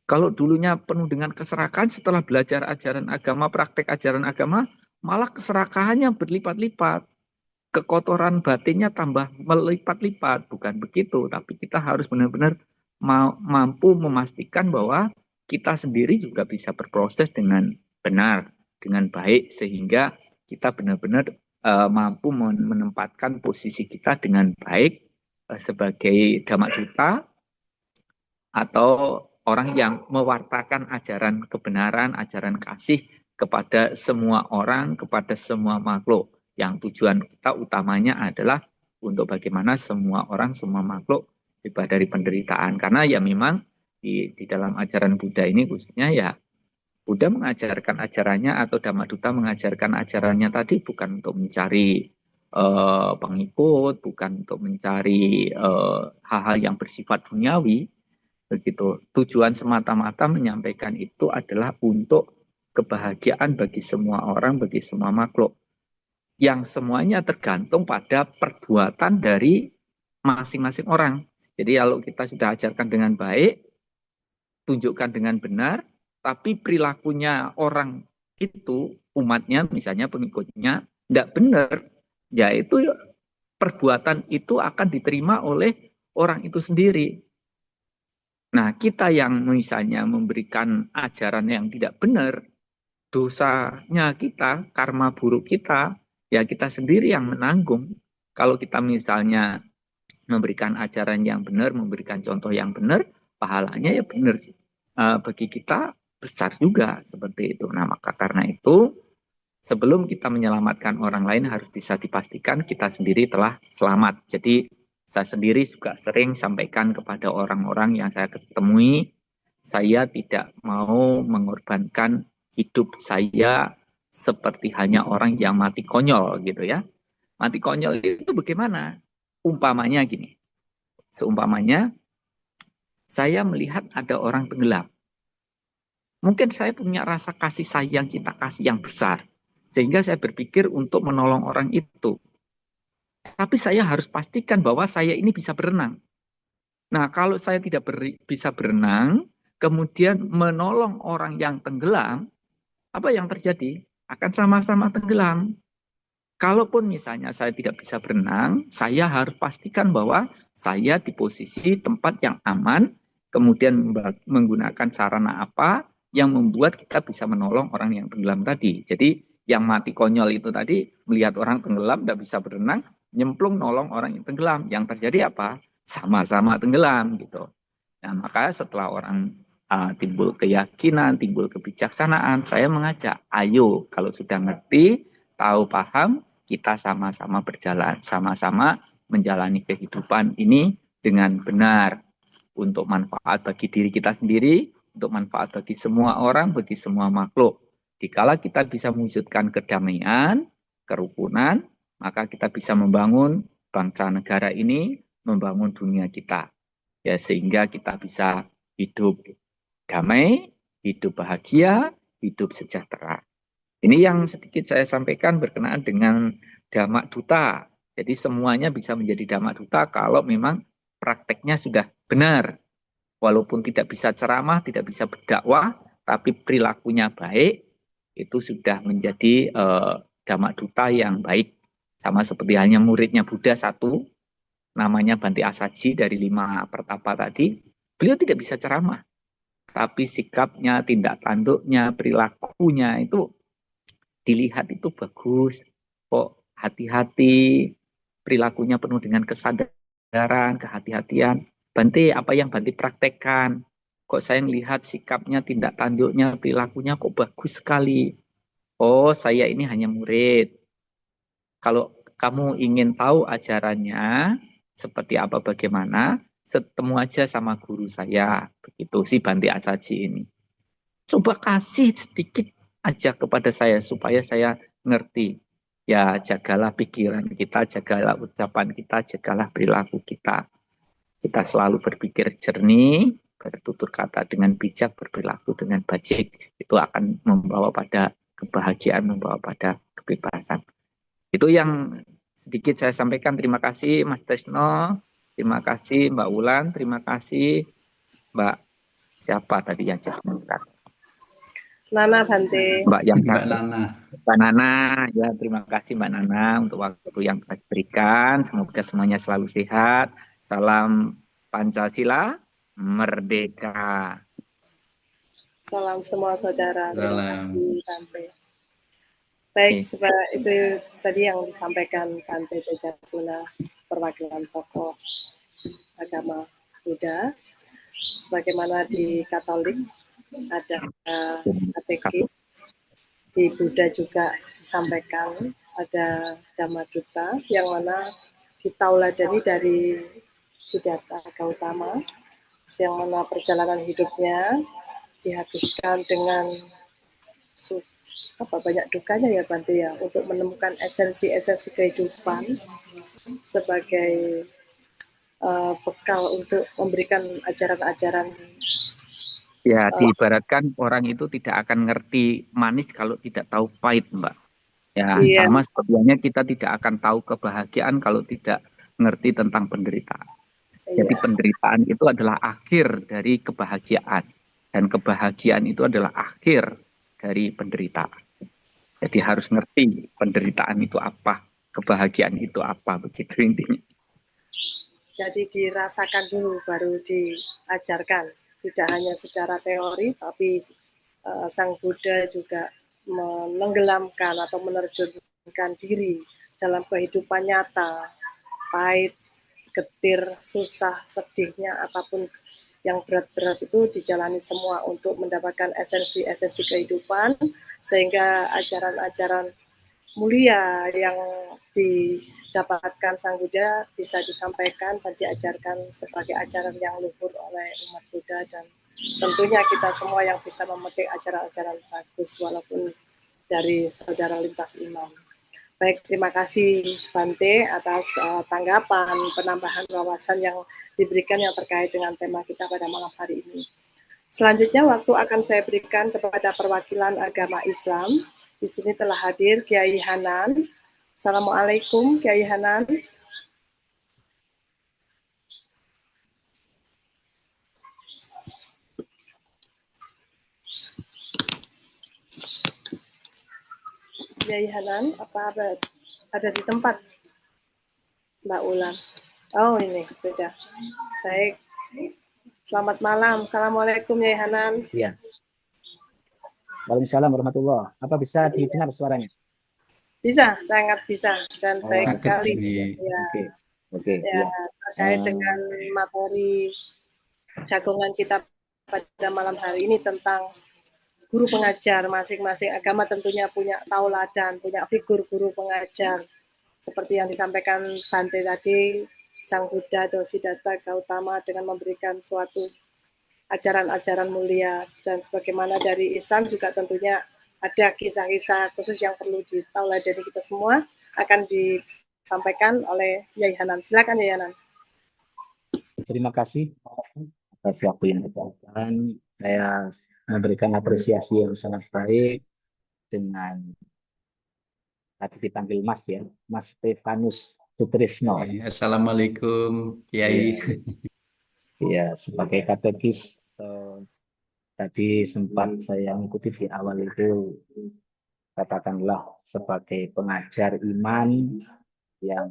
Kalau dulunya penuh dengan keserakahan, setelah belajar ajaran agama, praktek ajaran agama, malah keserakahannya berlipat-lipat. Kekotoran batinnya tambah melipat-lipat. Bukan begitu, tapi kita harus benar-benar mampu memastikan bahwa kita sendiri juga bisa berproses dengan benar, dengan baik, sehingga kita benar-benar mampu menempatkan posisi kita dengan baik sebagai damak duta atau orang yang mewartakan ajaran kebenaran, ajaran kasih kepada semua orang, kepada semua makhluk. Yang tujuan kita utamanya adalah untuk bagaimana semua orang, semua makhluk bebas dari penderitaan. Karena ya memang di dalam ajaran Buddha ini khususnya ya, Buddha mengajarkan ajarannya atau Dhamma Duta mengajarkan ajarannya tadi bukan untuk mencari pengikut, bukan untuk mencari hal-hal yang bersifat duniawi, begitu. Tujuan semata-mata menyampaikan itu adalah untuk kebahagiaan bagi semua orang, bagi semua makhluk. Yang semuanya tergantung pada perbuatan dari masing-masing orang. Jadi kalau kita sudah ajarkan dengan baik, tunjukkan dengan benar, tapi perilakunya orang itu, umatnya misalnya pengikutnya, tidak benar, ya itu perbuatan itu akan diterima oleh orang itu sendiri. Nah, kita yang misalnya memberikan ajaran yang tidak benar, dosanya kita, karma buruk kita, ya kita sendiri yang menanggung. Kalau kita misalnya memberikan ajaran yang benar, memberikan contoh yang benar, pahalanya ya benar. Bagi kita besar juga seperti itu. Nah, maka karena itu, sebelum kita menyelamatkan orang lain harus bisa dipastikan kita sendiri telah selamat. Jadi saya sendiri juga sering sampaikan kepada orang-orang yang saya ketemui, saya tidak mau mengorbankan hidup saya seperti hanya orang yang mati konyol gitu ya. Mati konyol itu bagaimana? Umpamanya gini, seumpamanya saya melihat ada orang tenggelam. Mungkin saya punya rasa kasih sayang, cinta kasih yang besar. Sehingga saya berpikir untuk menolong orang itu. Tapi saya harus pastikan bahwa saya ini bisa berenang. Nah, kalau saya tidak bisa berenang, kemudian menolong orang yang tenggelam, apa yang terjadi? Akan sama-sama tenggelam. Kalaupun misalnya saya tidak bisa berenang, saya harus pastikan bahwa saya di posisi tempat yang aman, kemudian menggunakan sarana apa yang membuat kita bisa menolong orang yang tenggelam tadi. Jadi yang mati konyol itu tadi melihat orang tenggelam, tidak bisa berenang, nyemplung nolong orang yang tenggelam. Yang terjadi apa? Sama-sama tenggelam gitu. Nah, maka setelah orang timbul keyakinan, timbul kebijaksanaan, saya mengajak, ayo kalau sudah ngerti, tahu, paham, kita sama-sama berjalan, sama-sama menjalani kehidupan ini dengan benar untuk manfaat bagi diri kita sendiri, untuk manfaat bagi semua orang, bagi semua makhluk. Dikala kita bisa mewujudkan kedamaian, kerukunan, maka kita bisa membangun bangsa negara ini, membangun dunia kita. Ya, sehingga kita bisa hidup damai, hidup bahagia, hidup sejahtera. Ini yang sedikit saya sampaikan berkenaan dengan Dhamma Duta. Jadi semuanya bisa menjadi Dhamma Duta kalau memang prakteknya sudah benar. Walaupun tidak bisa ceramah, tidak bisa berdakwah, tapi perilakunya baik, itu sudah menjadi Dhamma Duta yang baik. Sama seperti hanya muridnya Buddha satu, namanya Banti Asaji dari 5 pertapa tadi, beliau tidak bisa ceramah. Tapi sikapnya, tindak tanduknya, perilakunya itu dilihat itu bagus, kok hati-hati, perilakunya penuh dengan kesadaran, kehati-hatian. Bante, apa yang Bante praktekkan? Kok saya melihat sikapnya, tindak tanduknya, perilakunya kok bagus sekali. Oh, saya ini hanya murid. Kalau kamu ingin tahu ajarannya, seperti apa, bagaimana, ketemu aja sama guru saya. Begitu si Bante Asaji ini. Coba kasih sedikit aja kepada saya supaya saya ngerti. Ya, jagalah pikiran kita, jagalah ucapan kita, jagalah perilaku kita. Kita selalu berpikir jernih, bertutur kata dengan bijak, berperilaku dengan baik. Itu akan membawa pada kebahagiaan, membawa pada kebebasan. Itu yang sedikit saya sampaikan. Terima kasih Mas Tresno, terima kasih Mbak Wulan, terima kasih Mbak siapa tadi yang jadi Nana Bante. Mbak yang Mbak Nana. Mbak Nana, ya terima kasih Mbak Nana untuk waktu yang telah diberikan. Semoga semuanya selalu sehat. Salam Pancasila, merdeka. Salam semua saudara. Terima Salam. kasih Bante. Baik, itu tadi yang disampaikan Bante Tejaguna, perwakilan tokoh agama Buddha. Sebagaimana di Katolik ada katekis, di Buddha juga disampaikan ada Dhamma Duta yang mana ditauladani dari Siddhartha Gautama, yang mana perjalanan hidupnya dihabiskan dengan banyak dukanya ya Bante ya, untuk menemukan esensi-esensi kehidupan sebagai bekal untuk memberikan ajaran-ajaran. Ya, diibaratkan orang itu tidak akan ngerti manis kalau tidak tahu pahit, Mbak. Ya, Iya. sama sepertinya kita tidak akan tahu kebahagiaan kalau tidak ngerti tentang penderitaan. Jadi Iya. penderitaan itu adalah akhir dari kebahagiaan. Dan kebahagiaan itu adalah akhir dari penderitaan. Jadi harus ngerti penderitaan itu apa, kebahagiaan itu apa, begitu intinya. Jadi dirasakan dulu baru diajarkan. Tidak hanya secara teori, tapi Sang Buddha juga menenggelamkan atau menerjunkan diri dalam kehidupan nyata, pahit, getir, susah, sedihnya, apapun yang berat-berat itu dijalani semua untuk mendapatkan esensi-esensi kehidupan, sehingga ajaran-ajaran mulia yang didapatkan Sang Buddha bisa disampaikan dan diajarkan sebagai ajaran yang luhur oleh umat Buddha, dan tentunya kita semua yang bisa memetik ajaran-ajaran bagus walaupun dari saudara lintas iman. Baik, terima kasih Bante atas tanggapan, penambahan wawasan yang diberikan yang terkait dengan tema kita pada malam hari ini. Selanjutnya waktu akan saya berikan kepada perwakilan agama Islam. Di sini telah hadir Kiai Hanan. Assalamualaikum Kiai Hanan. Kiai Hanan, apa ada di tempat Mbak Ulan? Oh ini sudah. Baik. Selamat malam. Assalamualaikum Kiai Hanan. Iya. Waalaikumsalam warahmatullahi. Apa bisa didengar suaranya? Bisa, sangat bisa dan baik sekali. Ya. Oke. Ya, Ya. terkait dengan materi jagongan kita pada malam hari ini tentang guru pengajar. Masing-masing agama tentunya punya tauladan, punya figur guru pengajar. Seperti yang disampaikan Bante tadi, Sang Buddha atau Siddhartha Gautama dengan memberikan suatu ajaran-ajaran mulia, dan sebagaimana dari Islam juga tentunya ada kisah-kisah khusus yang perlu ditauladani kita semua akan disampaikan oleh Yai Hanan. Silakan Yai Hanan. Terima kasih atas waktu yang diberikan. Saya memberikan apresiasi yang sangat baik dengan tadi dipanggil Mas ya, Mas Stefanus Sutrisno. Assalamualaikum Kiai. Ya, sebagai katekis tadi sempat saya mengikuti di awal itu, katakanlah sebagai pengajar iman yang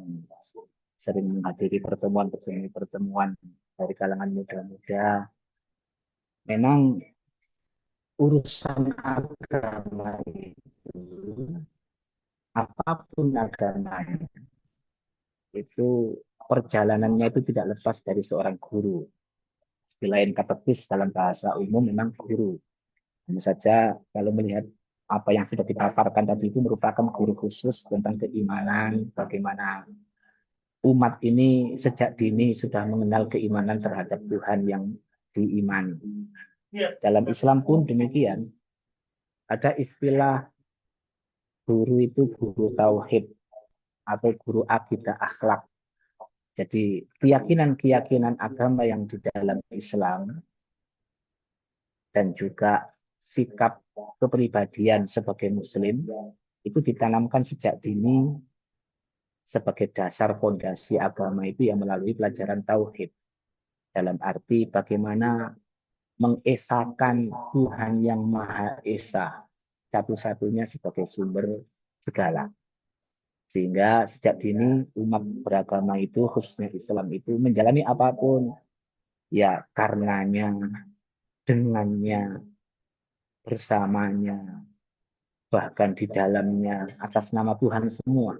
sering menghadiri pertemuan dari kalangan muda-muda. Memang urusan agama itu, apapun agamanya, itu perjalanannya itu tidak lepas dari seorang guru. Selain katekis dalam bahasa umum memang guru. Hanya saja kalau melihat apa yang sudah dipaparkan tadi itu merupakan guru khusus tentang keimanan, bagaimana umat ini sejak dini sudah mengenal keimanan terhadap Tuhan yang diimani. Dalam Islam pun demikian. Ada istilah guru itu guru tauhid atau guru akidah akhlak. Jadi keyakinan-keyakinan agama yang di dalam Islam dan juga sikap kepribadian sebagai muslim itu ditanamkan sejak dini sebagai dasar fondasi agama itu yang melalui pelajaran tauhid. Dalam arti bagaimana mengesahkan Tuhan yang Maha Esa, satu-satunya sebagai sumber segala. Sehingga sejak dini umat beragama itu, khususnya Islam itu, menjalani apapun, ya karenanya, dengannya, bersamanya, bahkan di dalamnya, atas nama Tuhan semua.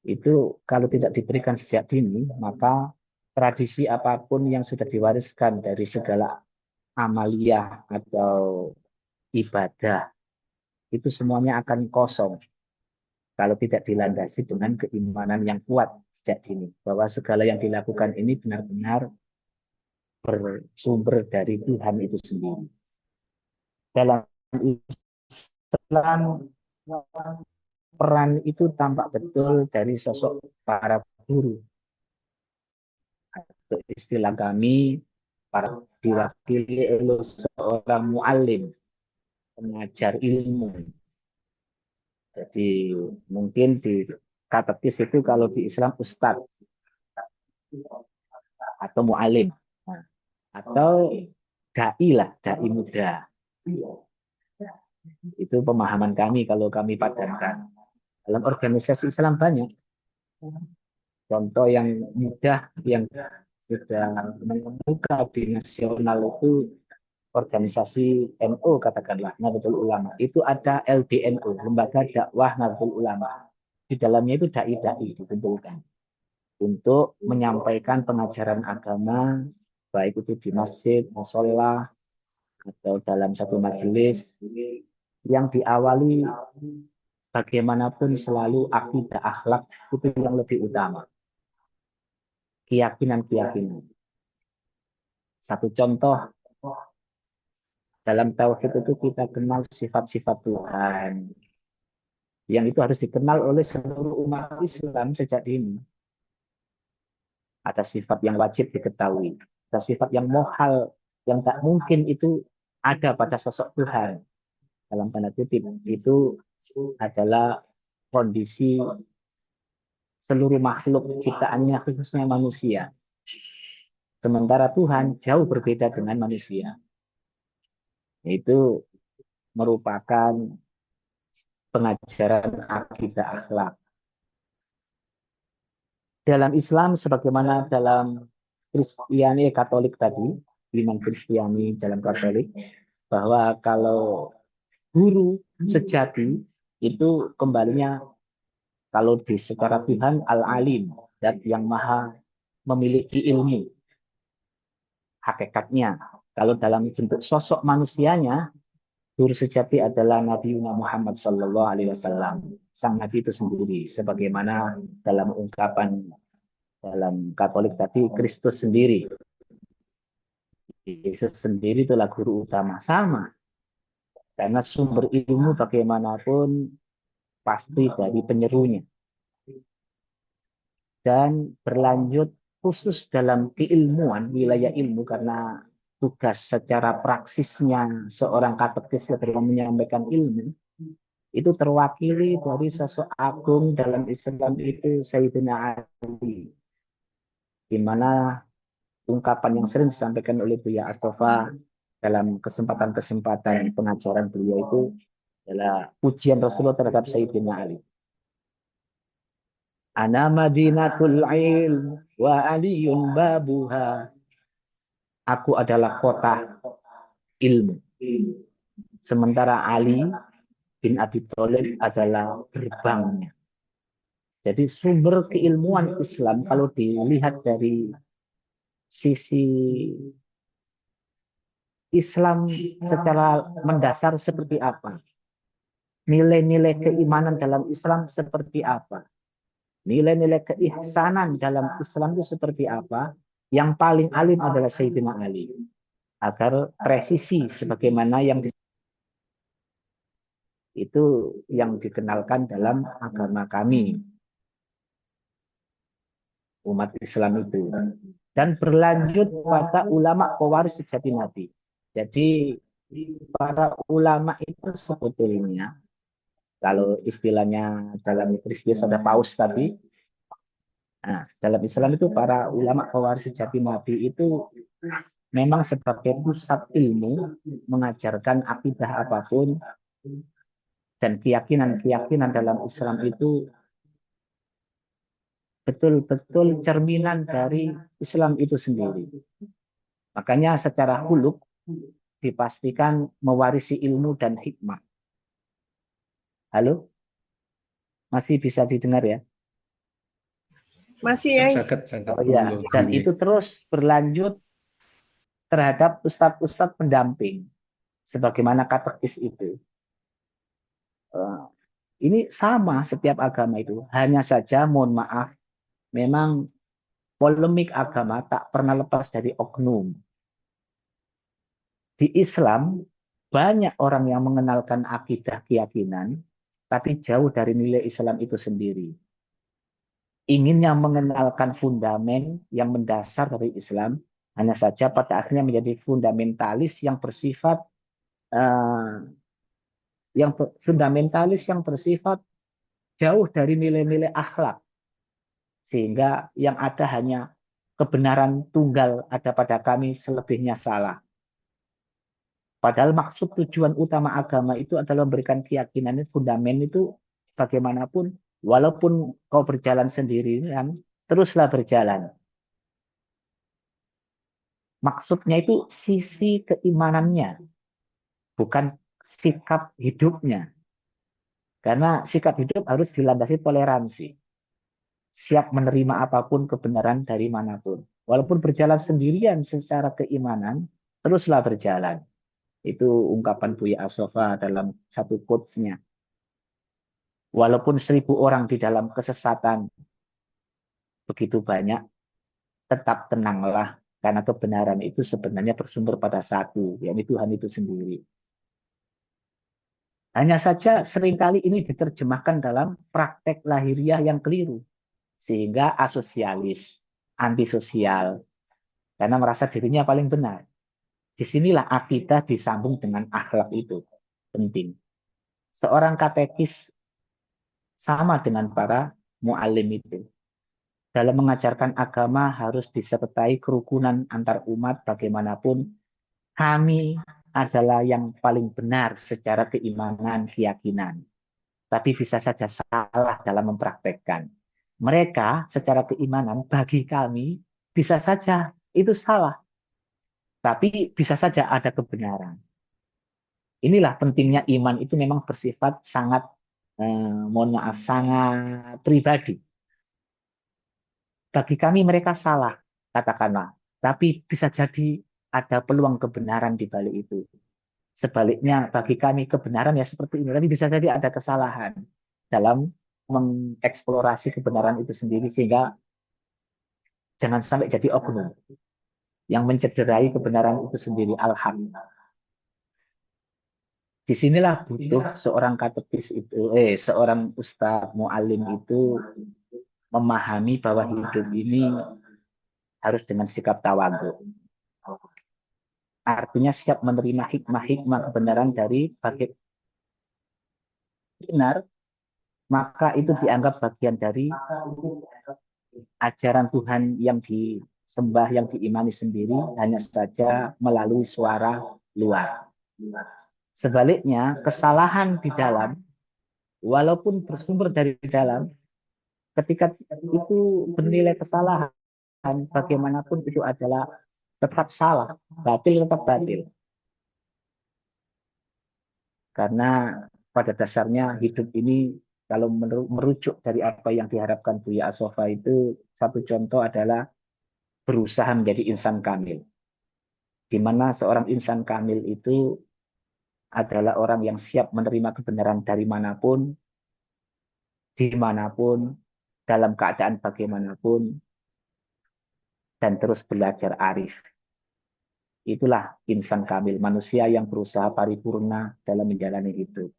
Itu kalau tidak diberikan sejak dini, maka tradisi apapun yang sudah diwariskan dari segala amaliyah atau ibadah, itu semuanya akan kosong kalau tidak dilandasi dengan keimanan yang kuat sejak dini, bahwa segala yang dilakukan ini benar-benar bersumber dari Tuhan itu sendiri. Dalam Islam, peran itu tampak betul dari sosok para guru. Atau istilah kami, para diwakili oleh seorang mu'alim, pengajar ilmu. Jadi mungkin di katekis itu kalau di Islam ustadz atau mu'alim, atau dai lah, dai muda. Itu pemahaman kami kalau kami padankan. Dalam organisasi Islam banyak. Contoh yang mudah yang sudah mengemuka di nasional itu organisasi NU katakanlah, Nahdlatul Ulama. Itu ada LDNU, Lembaga Dakwah Nahdlatul Ulama. Di dalamnya itu dai-dai dikumpulkan untuk menyampaikan pengajaran agama, baik itu di masjid, mushola, atau dalam satu majelis yang diawali bagaimanapun selalu akidah akhlak itu yang lebih utama. Keyakinan-keyakinan. Satu contoh, dalam tauhid itu kita kenal sifat-sifat Tuhan. Yang itu harus dikenal oleh seluruh umat Islam sejak dini. Ada sifat yang wajib diketahui. Ada sifat yang mohal, yang tak mungkin itu ada pada sosok Tuhan. Dalam tanda kutip, itu adalah kondisi seluruh makhluk ciptaannya, khususnya manusia. Sementara Tuhan jauh berbeda dengan manusia. Itu merupakan pengajaran akidah akhlak. Dalam Islam, sebagaimana dalam Kristiani Katolik tadi, iman Kristiani dalam Katolik, bahwa kalau guru sejati itu kembalinya kalau di secara Tuhan Al-Alim, dat yang maha memiliki ilmu hakikatnya. Kalau dalam bentuk sosok manusianya, guru sejati adalah Nabi Muhammad Sallallahu Alaihi Wasallam, sang Nabi itu sendiri, sebagaimana dalam ungkapan dalam Katolik tadi Kristus sendiri. Yesus sendiri itulah guru utama, sama. Karena sumber ilmu bagaimanapun pasti dari penyerunya. Dan berlanjut khusus dalam keilmuan, wilayah ilmu, karena tugas secara praksisnya seorang katekis dalam menyampaikan ilmu, itu terwakili dari sosok agung dalam Islam itu Sayyidina Ali. Di mana ungkapan yang sering disampaikan oleh Buya Astofa dalam kesempatan-kesempatan pengajaran beliau itu adalah pujian Rasulullah terhadap Sayyidina Ali. Ana madinatul ilm wa aliyun babuha. Aku adalah kota ilmu. Sementara Ali bin Abi Thalib adalah gerbangnya. Jadi sumber keilmuan Islam kalau dilihat dari sisi Islam secara mendasar seperti apa? Nilai-nilai keimanan dalam Islam seperti apa? Nilai-nilai keihsanan dalam Islam itu seperti apa? Yang paling alim adalah Sayyidina Ali. Agar presisi sebagaimana yang itu yang dikenalkan dalam agama kami, umat Islam itu. Dan berlanjut pada ulama pewaris sejati Nabi. Jadi para ulama itu sebetulnya, kalau istilahnya dalam Kristen ada paus tadi, nah, dalam Islam itu para ulama pewaris sejati Nabi itu memang sebagai pusat ilmu, mengajarkan akidah apapun, dan keyakinan-keyakinan dalam Islam itu betul-betul cerminan dari Islam itu sendiri. Makanya secara huluk dipastikan mewarisi ilmu dan hikmah. Halo? Masih bisa didengar ya? Masih ya. Oh ya, dan itu terus berlanjut terhadap ustadz-ustadz pendamping. Sebagaimana katekis itu. Ini sama setiap agama itu. Hanya saja, mohon maaf, memang polemik agama tak pernah lepas dari oknum. Di Islam, banyak orang yang mengenalkan akidah keyakinan, tapi jauh dari nilai Islam itu sendiri. Inginnya mengenalkan fundament yang mendasar dari Islam, hanya saja pada akhirnya menjadi fundamentalis yang bersifat yang bersifat jauh dari nilai-nilai akhlak. Sehingga yang ada hanya kebenaran tunggal ada pada kami, selebihnya salah. Padahal maksud tujuan utama agama itu adalah memberikan keyakinan, fundament itu bagaimanapun, walaupun kau berjalan sendirian, teruslah berjalan. Maksudnya itu sisi keimanannya, bukan sikap hidupnya. Karena sikap hidup harus dilandasi toleransi. Siap menerima apapun kebenaran dari manapun. Walaupun berjalan sendirian secara keimanan, teruslah berjalan. Itu ungkapan Buya Astofa dalam satu quotes-nya. Walaupun 1.000 orang di dalam kesesatan begitu banyak, tetap tenanglah. Karena kebenaran itu sebenarnya bersumber pada satu, yaitu Tuhan itu sendiri. Hanya saja seringkali ini diterjemahkan dalam praktek lahiriah yang keliru. Sehingga asosialis, antisosial, karena merasa dirinya paling benar. Disinilah akidah disambung dengan akhlak itu. Penting. Seorang katekis sama dengan para mu'alim itu. Dalam mengajarkan agama harus disertai kerukunan antar umat bagaimanapun. Kami adalah yang paling benar secara keimanan, keyakinan. Tapi bisa saja salah dalam mempraktekkan. Mereka secara keimanan bagi kami bisa saja itu salah. Tapi bisa saja ada kebenaran. Inilah pentingnya iman itu memang bersifat sangat, mohon maaf, sangat pribadi. Bagi kami mereka salah, katakanlah. Tapi bisa jadi ada peluang kebenaran di balik itu. Sebaliknya, bagi kami kebenaran ya seperti ini. Tapi bisa jadi ada kesalahan dalam mengeksplorasi kebenaran itu sendiri. Sehingga jangan sampai jadi oknum yang mencederai kebenaran itu sendiri. Alhamdulillah. Disinilah butuh seorang katekis itu, seorang ustadz mu'alim itu memahami bahwa hidup ini harus dengan sikap tawadhu. Artinya siap menerima hikmah-hikmah kebenaran dari bagi benar, maka itu dianggap bagian dari ajaran Tuhan yang disembah, yang diimani sendiri, hanya saja melalui suara luar. Sebaliknya, kesalahan di dalam, walaupun bersumber dari dalam, ketika itu bernilai kesalahan, bagaimanapun itu adalah tetap salah, batil tetap batil. Karena pada dasarnya hidup ini, kalau merujuk dari apa yang diharapkan Buya Asofa itu, satu contoh adalah berusaha menjadi insan kamil. Di mana seorang insan kamil itu adalah orang yang siap menerima kebenaran dari manapun, dimanapun, dalam keadaan bagaimanapun, dan terus belajar arif. Itulah insan kamil, manusia yang berusaha paripurna dalam menjalani hidup.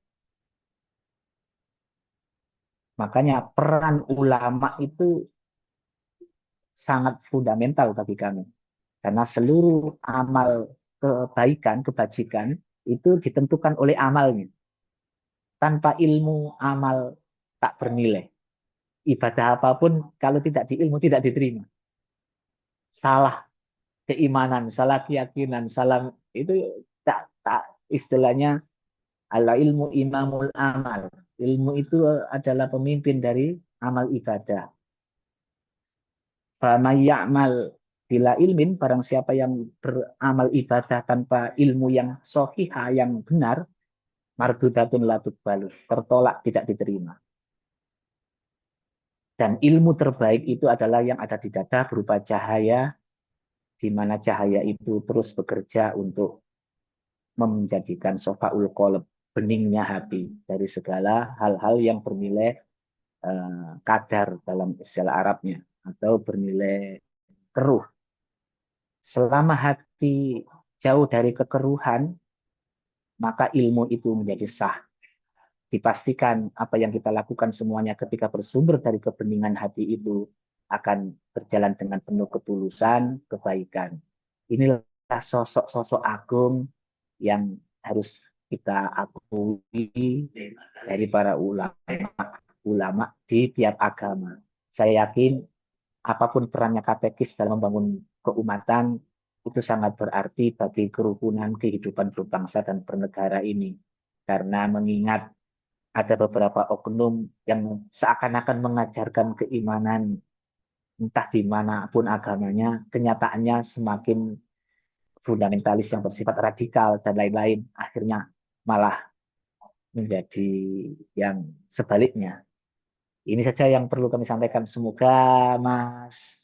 Makanya peran ulama itu sangat fundamental bagi kami. Karena seluruh amal kebaikan, kebajikan, itu ditentukan oleh amalnya. Tanpa ilmu, amal tak bernilai. Ibadah apapun, kalau tidak diilmu, tidak diterima. Salah keimanan, salah keyakinan, salah itu tak istilahnya ala ilmu imamul amal. Ilmu itu adalah pemimpin dari amal ibadah. Faman ya'mal bila ilmin, barang siapa yang beramal ibadah tanpa ilmu yang sahihah, yang benar, mardudatun la tuqbalu, tertolak, tidak diterima. Dan ilmu terbaik itu adalah yang ada di dada berupa cahaya, di mana cahaya itu terus bekerja untuk menjadikan sofaul qalb, beningnya hati dari segala hal-hal yang bernilai kadar dalam istilah Arabnya, atau bernilai keruh. Selama hati jauh dari kekeruhan, maka ilmu itu menjadi sah. Dipastikan apa yang kita lakukan semuanya ketika bersumber dari kebeningan hati itu akan berjalan dengan penuh ketulusan, kebaikan. Inilah sosok-sosok agung yang harus kita akui dari para ulama di tiap agama. Saya yakin apapun perannya katekis dalam membangun keumatan, itu sangat berarti bagi kerukunan kehidupan berbangsa dan bernegara ini. Karena mengingat ada beberapa oknum yang seakan-akan mengajarkan keimanan, entah dimanapun agamanya, kenyataannya semakin fundamentalis yang bersifat radikal dan lain-lain, akhirnya malah menjadi yang sebaliknya. Ini saja yang perlu kami sampaikan. Semoga Mas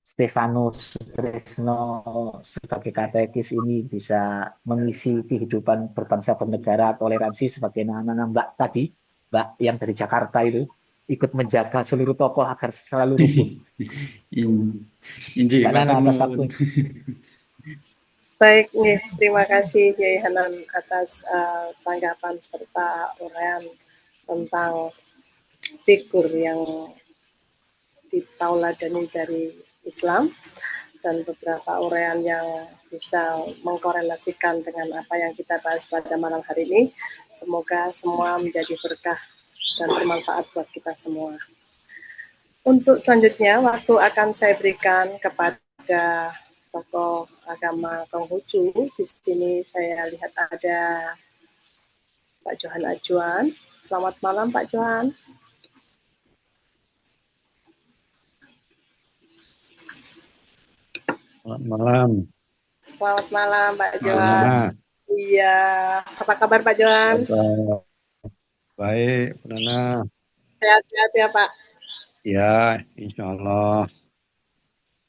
Stefanus Sutrisno sebagai katekis ini bisa mengisi kehidupan berbangsa bernegara, toleransi sebagai nama Mbak tadi, Mbak yang dari Jakarta itu ikut menjaga seluruh tokoh agar selalu rukun. Inji, Mbak Nana matur atas nuwun. waktunya. Baik nih, terima kasih Kiai Hanan atas tanggapan serta uraian tentang figur yang ditauladani dari Islam dan beberapa uraian yang bisa mengkorelasikan dengan apa yang kita bahas pada malam hari ini. Semoga semua menjadi berkah dan bermanfaat buat kita semua. Untuk selanjutnya, waktu akan saya berikan kepada tokoh agama Konghucu. Di sini saya lihat ada Pak Johan Ajuan. Selamat malam Pak Johan. Selamat malam, Selamat malam Pak Mbak Johan. Nana. Iya, apa kabar Pak Johan? Kabar baik, Mbak Nana. Sehat-sehat ya Pak. Ya, insya Allah.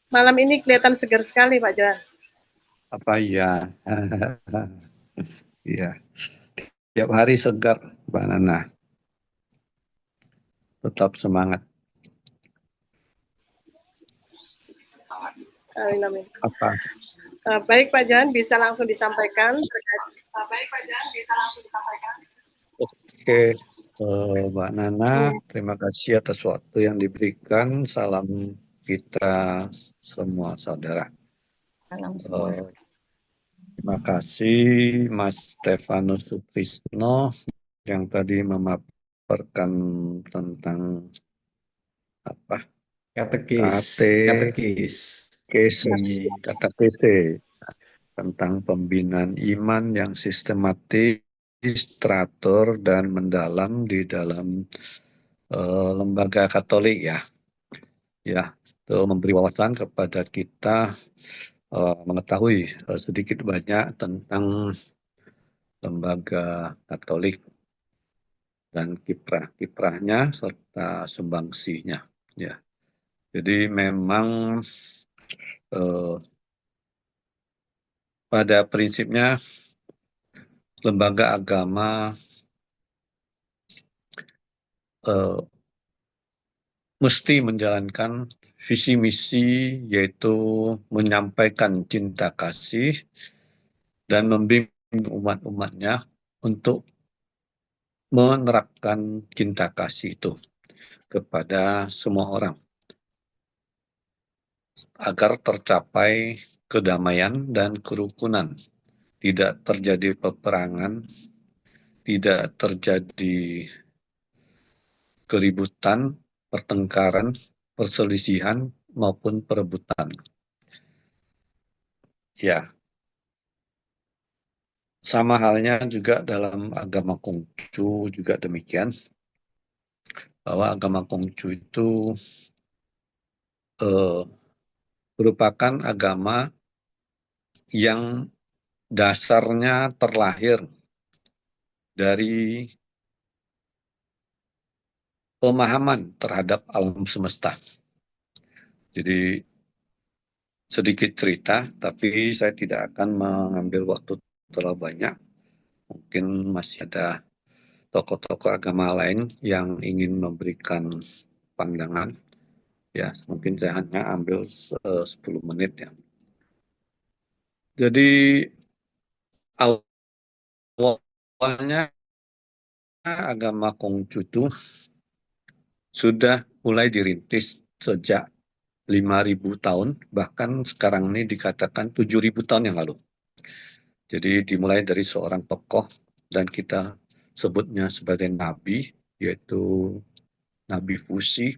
Malam ini kelihatan segar sekali Pak Johan. Apa iya? Iya, tiap hari segar, Mbak Nana. Tetap semangat. Amin, amin. Apa? Baik Pak Johan, bisa langsung disampaikan. Oke, Mbak Nana, terima kasih atas waktu yang diberikan. Salam kita semua saudara. Salam semua. Terima kasih Mas Stefanus Sutrisno yang tadi memaparkan tentang apa Katekis. kata KT tentang pembinaan iman yang sistematis, teratur dan mendalam di dalam lembaga Katolik ya, itu memberi wawasan kepada kita mengetahui sedikit banyak tentang lembaga Katolik dan kiprahnya serta sumbangsinya ya. Jadi memang pada prinsipnya lembaga agama mesti menjalankan visi misi, yaitu menyampaikan cinta kasih dan membimbing umat-umatnya untuk menerapkan cinta kasih itu kepada semua orang agar tercapai kedamaian dan kerukunan, tidak terjadi peperangan, tidak terjadi keributan, pertengkaran, perselisihan maupun perebutan. Ya, sama halnya juga dalam agama Konghucu juga demikian, bahwa agama Konghucu itu merupakan agama yang dasarnya terlahir dari pemahaman terhadap alam semesta. Jadi sedikit cerita, tapi saya tidak akan mengambil waktu terlalu banyak. Mungkin masih ada tokoh-tokoh agama lain yang ingin memberikan pandangan. Ya, mungkin saya hanya ambil 10 menit ya. Jadi awalnya agama Konghucu itu sudah mulai dirintis sejak 5.000 tahun, bahkan sekarang ini dikatakan 7.000 tahun yang lalu. Jadi dimulai dari seorang tokoh dan kita sebutnya sebagai nabi, yaitu Nabi Fusi.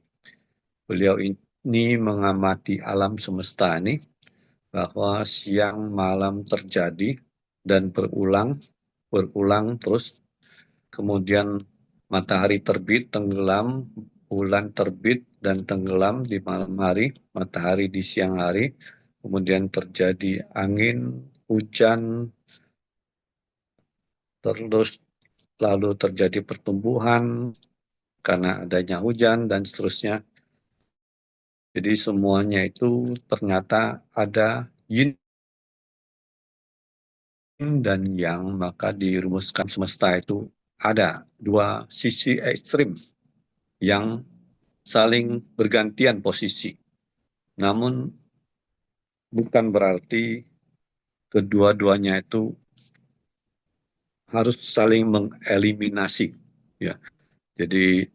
Beliau ini mengamati alam semesta ini, bahwa siang malam terjadi dan berulang terus. Kemudian matahari terbit, tenggelam, bulan terbit dan tenggelam di malam hari, matahari di siang hari. Kemudian terjadi angin, hujan, terus lalu terjadi pertumbuhan karena adanya hujan dan seterusnya. Jadi semuanya itu ternyata ada yin dan yang, maka dirumuskan semesta itu ada dua sisi ekstrim yang saling bergantian posisi. Namun bukan berarti kedua-duanya itu harus saling mengeliminasi. Ya, jadi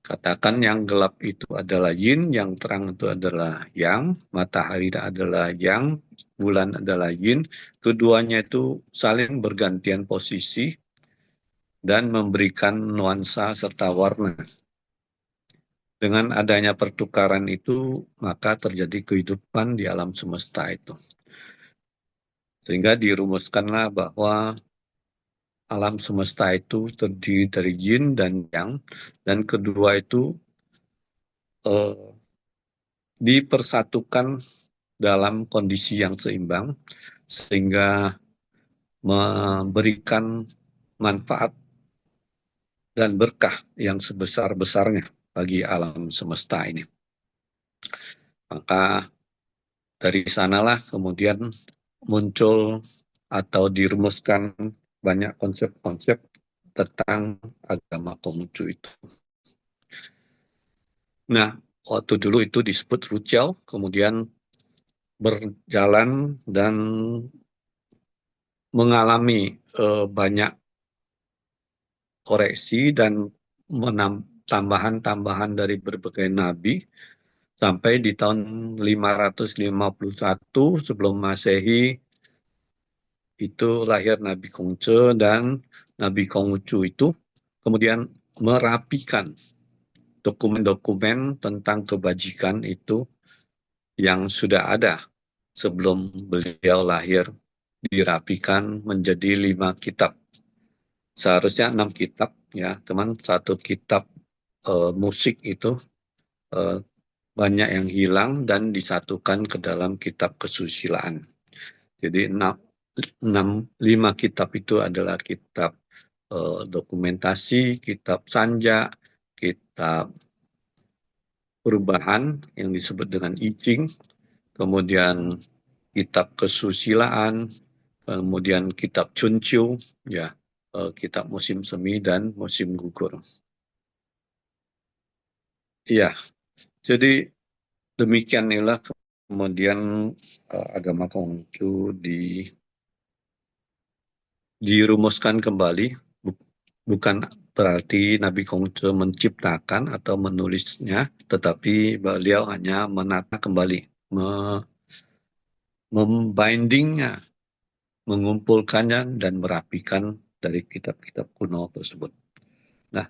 katakan yang gelap itu adalah yin, yang terang itu adalah yang, matahari adalah yang, bulan adalah yin. Keduanya itu saling bergantian posisi dan memberikan nuansa serta warna. Dengan adanya pertukaran itu, maka terjadi kehidupan di alam semesta itu. Sehingga dirumuskanlah bahwa alam semesta itu terdiri dari yin dan yang, dan kedua itu dipersatukan dalam kondisi yang seimbang, sehingga memberikan manfaat dan berkah yang sebesar-besarnya bagi alam semesta ini. Maka dari sanalah kemudian muncul atau dirumuskan banyak konsep-konsep tentang agama Konghucu itu. Nah, waktu dulu itu disebut Rujiao, kemudian berjalan dan mengalami banyak koreksi dan tambahan-tambahan dari berbagai nabi sampai di tahun 551 sebelum Masehi itu lahir Nabi Konghucu, dan Nabi Konghucu itu kemudian merapikan dokumen-dokumen tentang kebajikan itu yang sudah ada sebelum beliau lahir, dirapikan menjadi 5 kitab. Seharusnya 6 kitab ya, teman. Satu kitab musik itu banyak yang hilang dan disatukan ke dalam kitab kesusilaan. Jadi 5 kitab itu adalah kitab dokumentasi, kitab sanja, kitab perubahan yang disebut dengan I Ching, kemudian kitab kesusilaan, kemudian kitab Chunqiu, ya, kitab musim semi dan musim gugur. Iya, jadi demikian inilah kemudian agama Konghucu dirumuskan kembali, bukan berarti Nabi Konghucu menciptakan atau menulisnya, tetapi beliau hanya menata kembali, membindingnya, mengumpulkannya dan merapikan dari kitab-kitab kuno tersebut. Nah,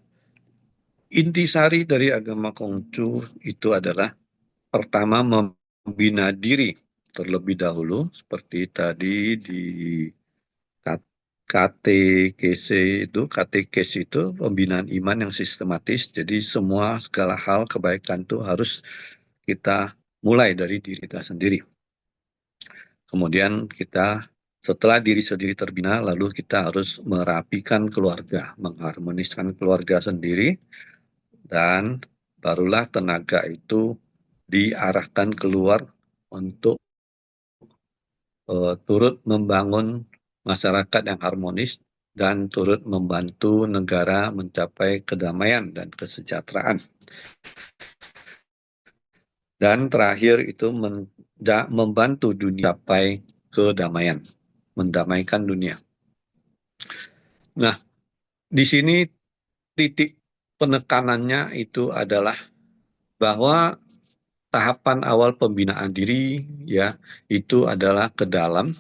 intisari dari agama Konghucu itu adalah pertama membina diri terlebih dahulu, seperti tadi di katekes itu pembinaan iman yang sistematis. Jadi semua segala hal kebaikan itu harus kita mulai dari diri kita sendiri. Kemudian kita setelah diri sendiri terbina, lalu kita harus merapikan keluarga, mengharmoniskan keluarga sendiri, dan barulah tenaga itu diarahkan keluar untuk turut membangun masyarakat yang harmonis dan turut membantu negara mencapai kedamaian dan kesejahteraan. Dan terakhir itu membantu dunia mencapai kedamaian, mendamaikan dunia. Nah, di sini titik penekanannya itu adalah bahwa tahapan awal pembinaan diri ya itu adalah ke dalam,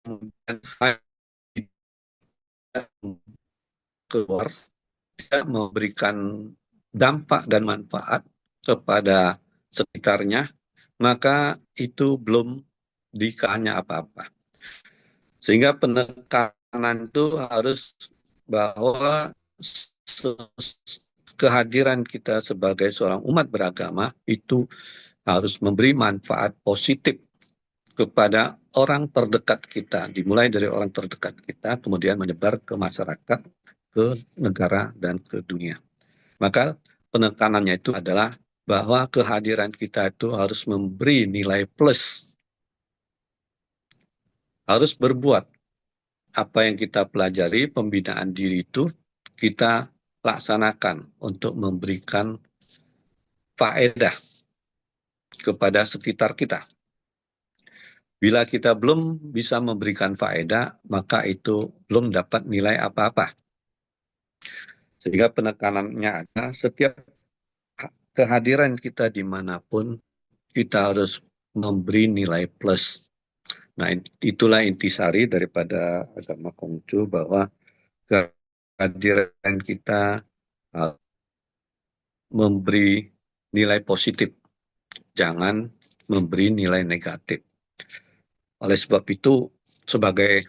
kemudian keluar dan memberikan dampak dan manfaat kepada sekitarnya, maka itu belum dikanya apa-apa. Sehingga penekanan itu harus bahwa kehadiran kita sebagai seorang umat beragama itu harus memberi manfaat positif kepada orang terdekat kita, dimulai dari orang terdekat kita, kemudian menyebar ke masyarakat, ke negara, dan ke dunia. Maka penekanannya itu adalah bahwa kehadiran kita itu harus memberi nilai plus harus berbuat. Apa yang kita pelajari, pembinaan diri itu kita laksanakan untuk memberikan faedah kepada sekitar kita. Bila kita belum bisa memberikan faedah, maka itu belum dapat nilai apa-apa. Sehingga penekanannya ada setiap kehadiran kita dimanapun, kita harus memberi nilai plus. Nah, itulah intisari daripada agama Konghucu, bahwa kehadiran kita memberi nilai positif, jangan memberi nilai negatif. Oleh sebab itu, sebagai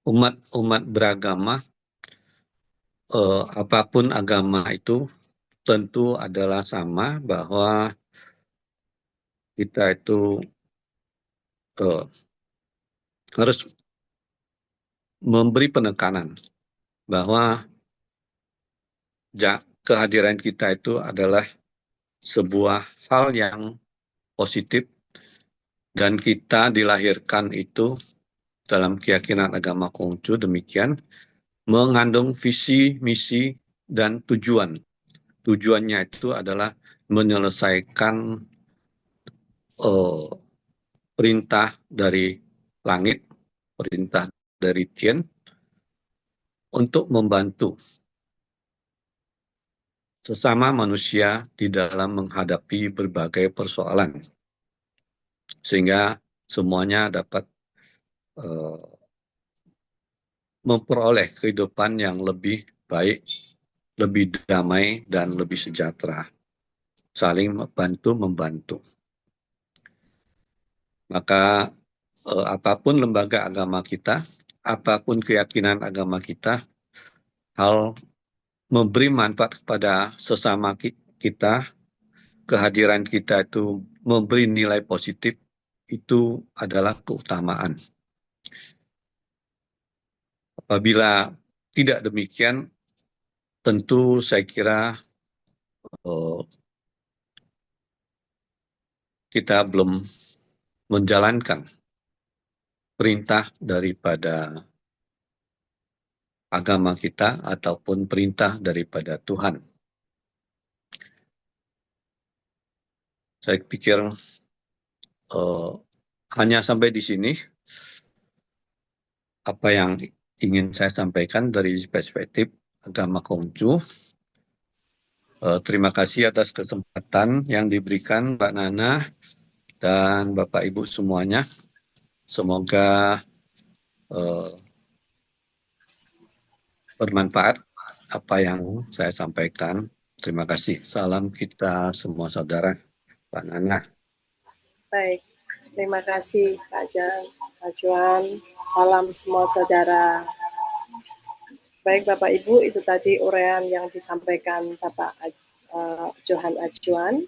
umat beragama, apapun agama itu tentu adalah sama, bahwa kita itu harus memberi penekanan bahwa kehadiran kita itu adalah sebuah hal yang positif, dan kita dilahirkan itu dalam keyakinan agama Konghucu demikian, mengandung visi, misi, dan tujuan. Tujuannya itu adalah menyelesaikan perintah dari langit, perintah dari Tien, untuk membantu sesama manusia di dalam menghadapi berbagai persoalan, sehingga semuanya dapat memperoleh kehidupan yang lebih baik, lebih damai, dan lebih sejahtera. Saling membantu. Maka apapun lembaga agama kita, apapun keyakinan agama kita, hal memberi manfaat kepada sesama kita, kehadiran kita itu memberi nilai positif, itu adalah keutamaan. Apabila tidak demikian, tentu saya kira kita belum menjalankan perintah daripada agama kita ataupun perintah daripada Tuhan. Saya pikir hanya sampai di sini apa yang ingin saya sampaikan dari perspektif agama Konghucu. Terima kasih atas kesempatan yang diberikan Mbak Nana dan Bapak Ibu semuanya. Semoga bermanfaat apa yang saya sampaikan. Terima kasih. Salam kita semua saudara. Pak Nana. Baik, terima kasih Pak Juan. Salam semua saudara. Baik Bapak Ibu, itu tadi uraian yang disampaikan Bapak Johan Ajuan,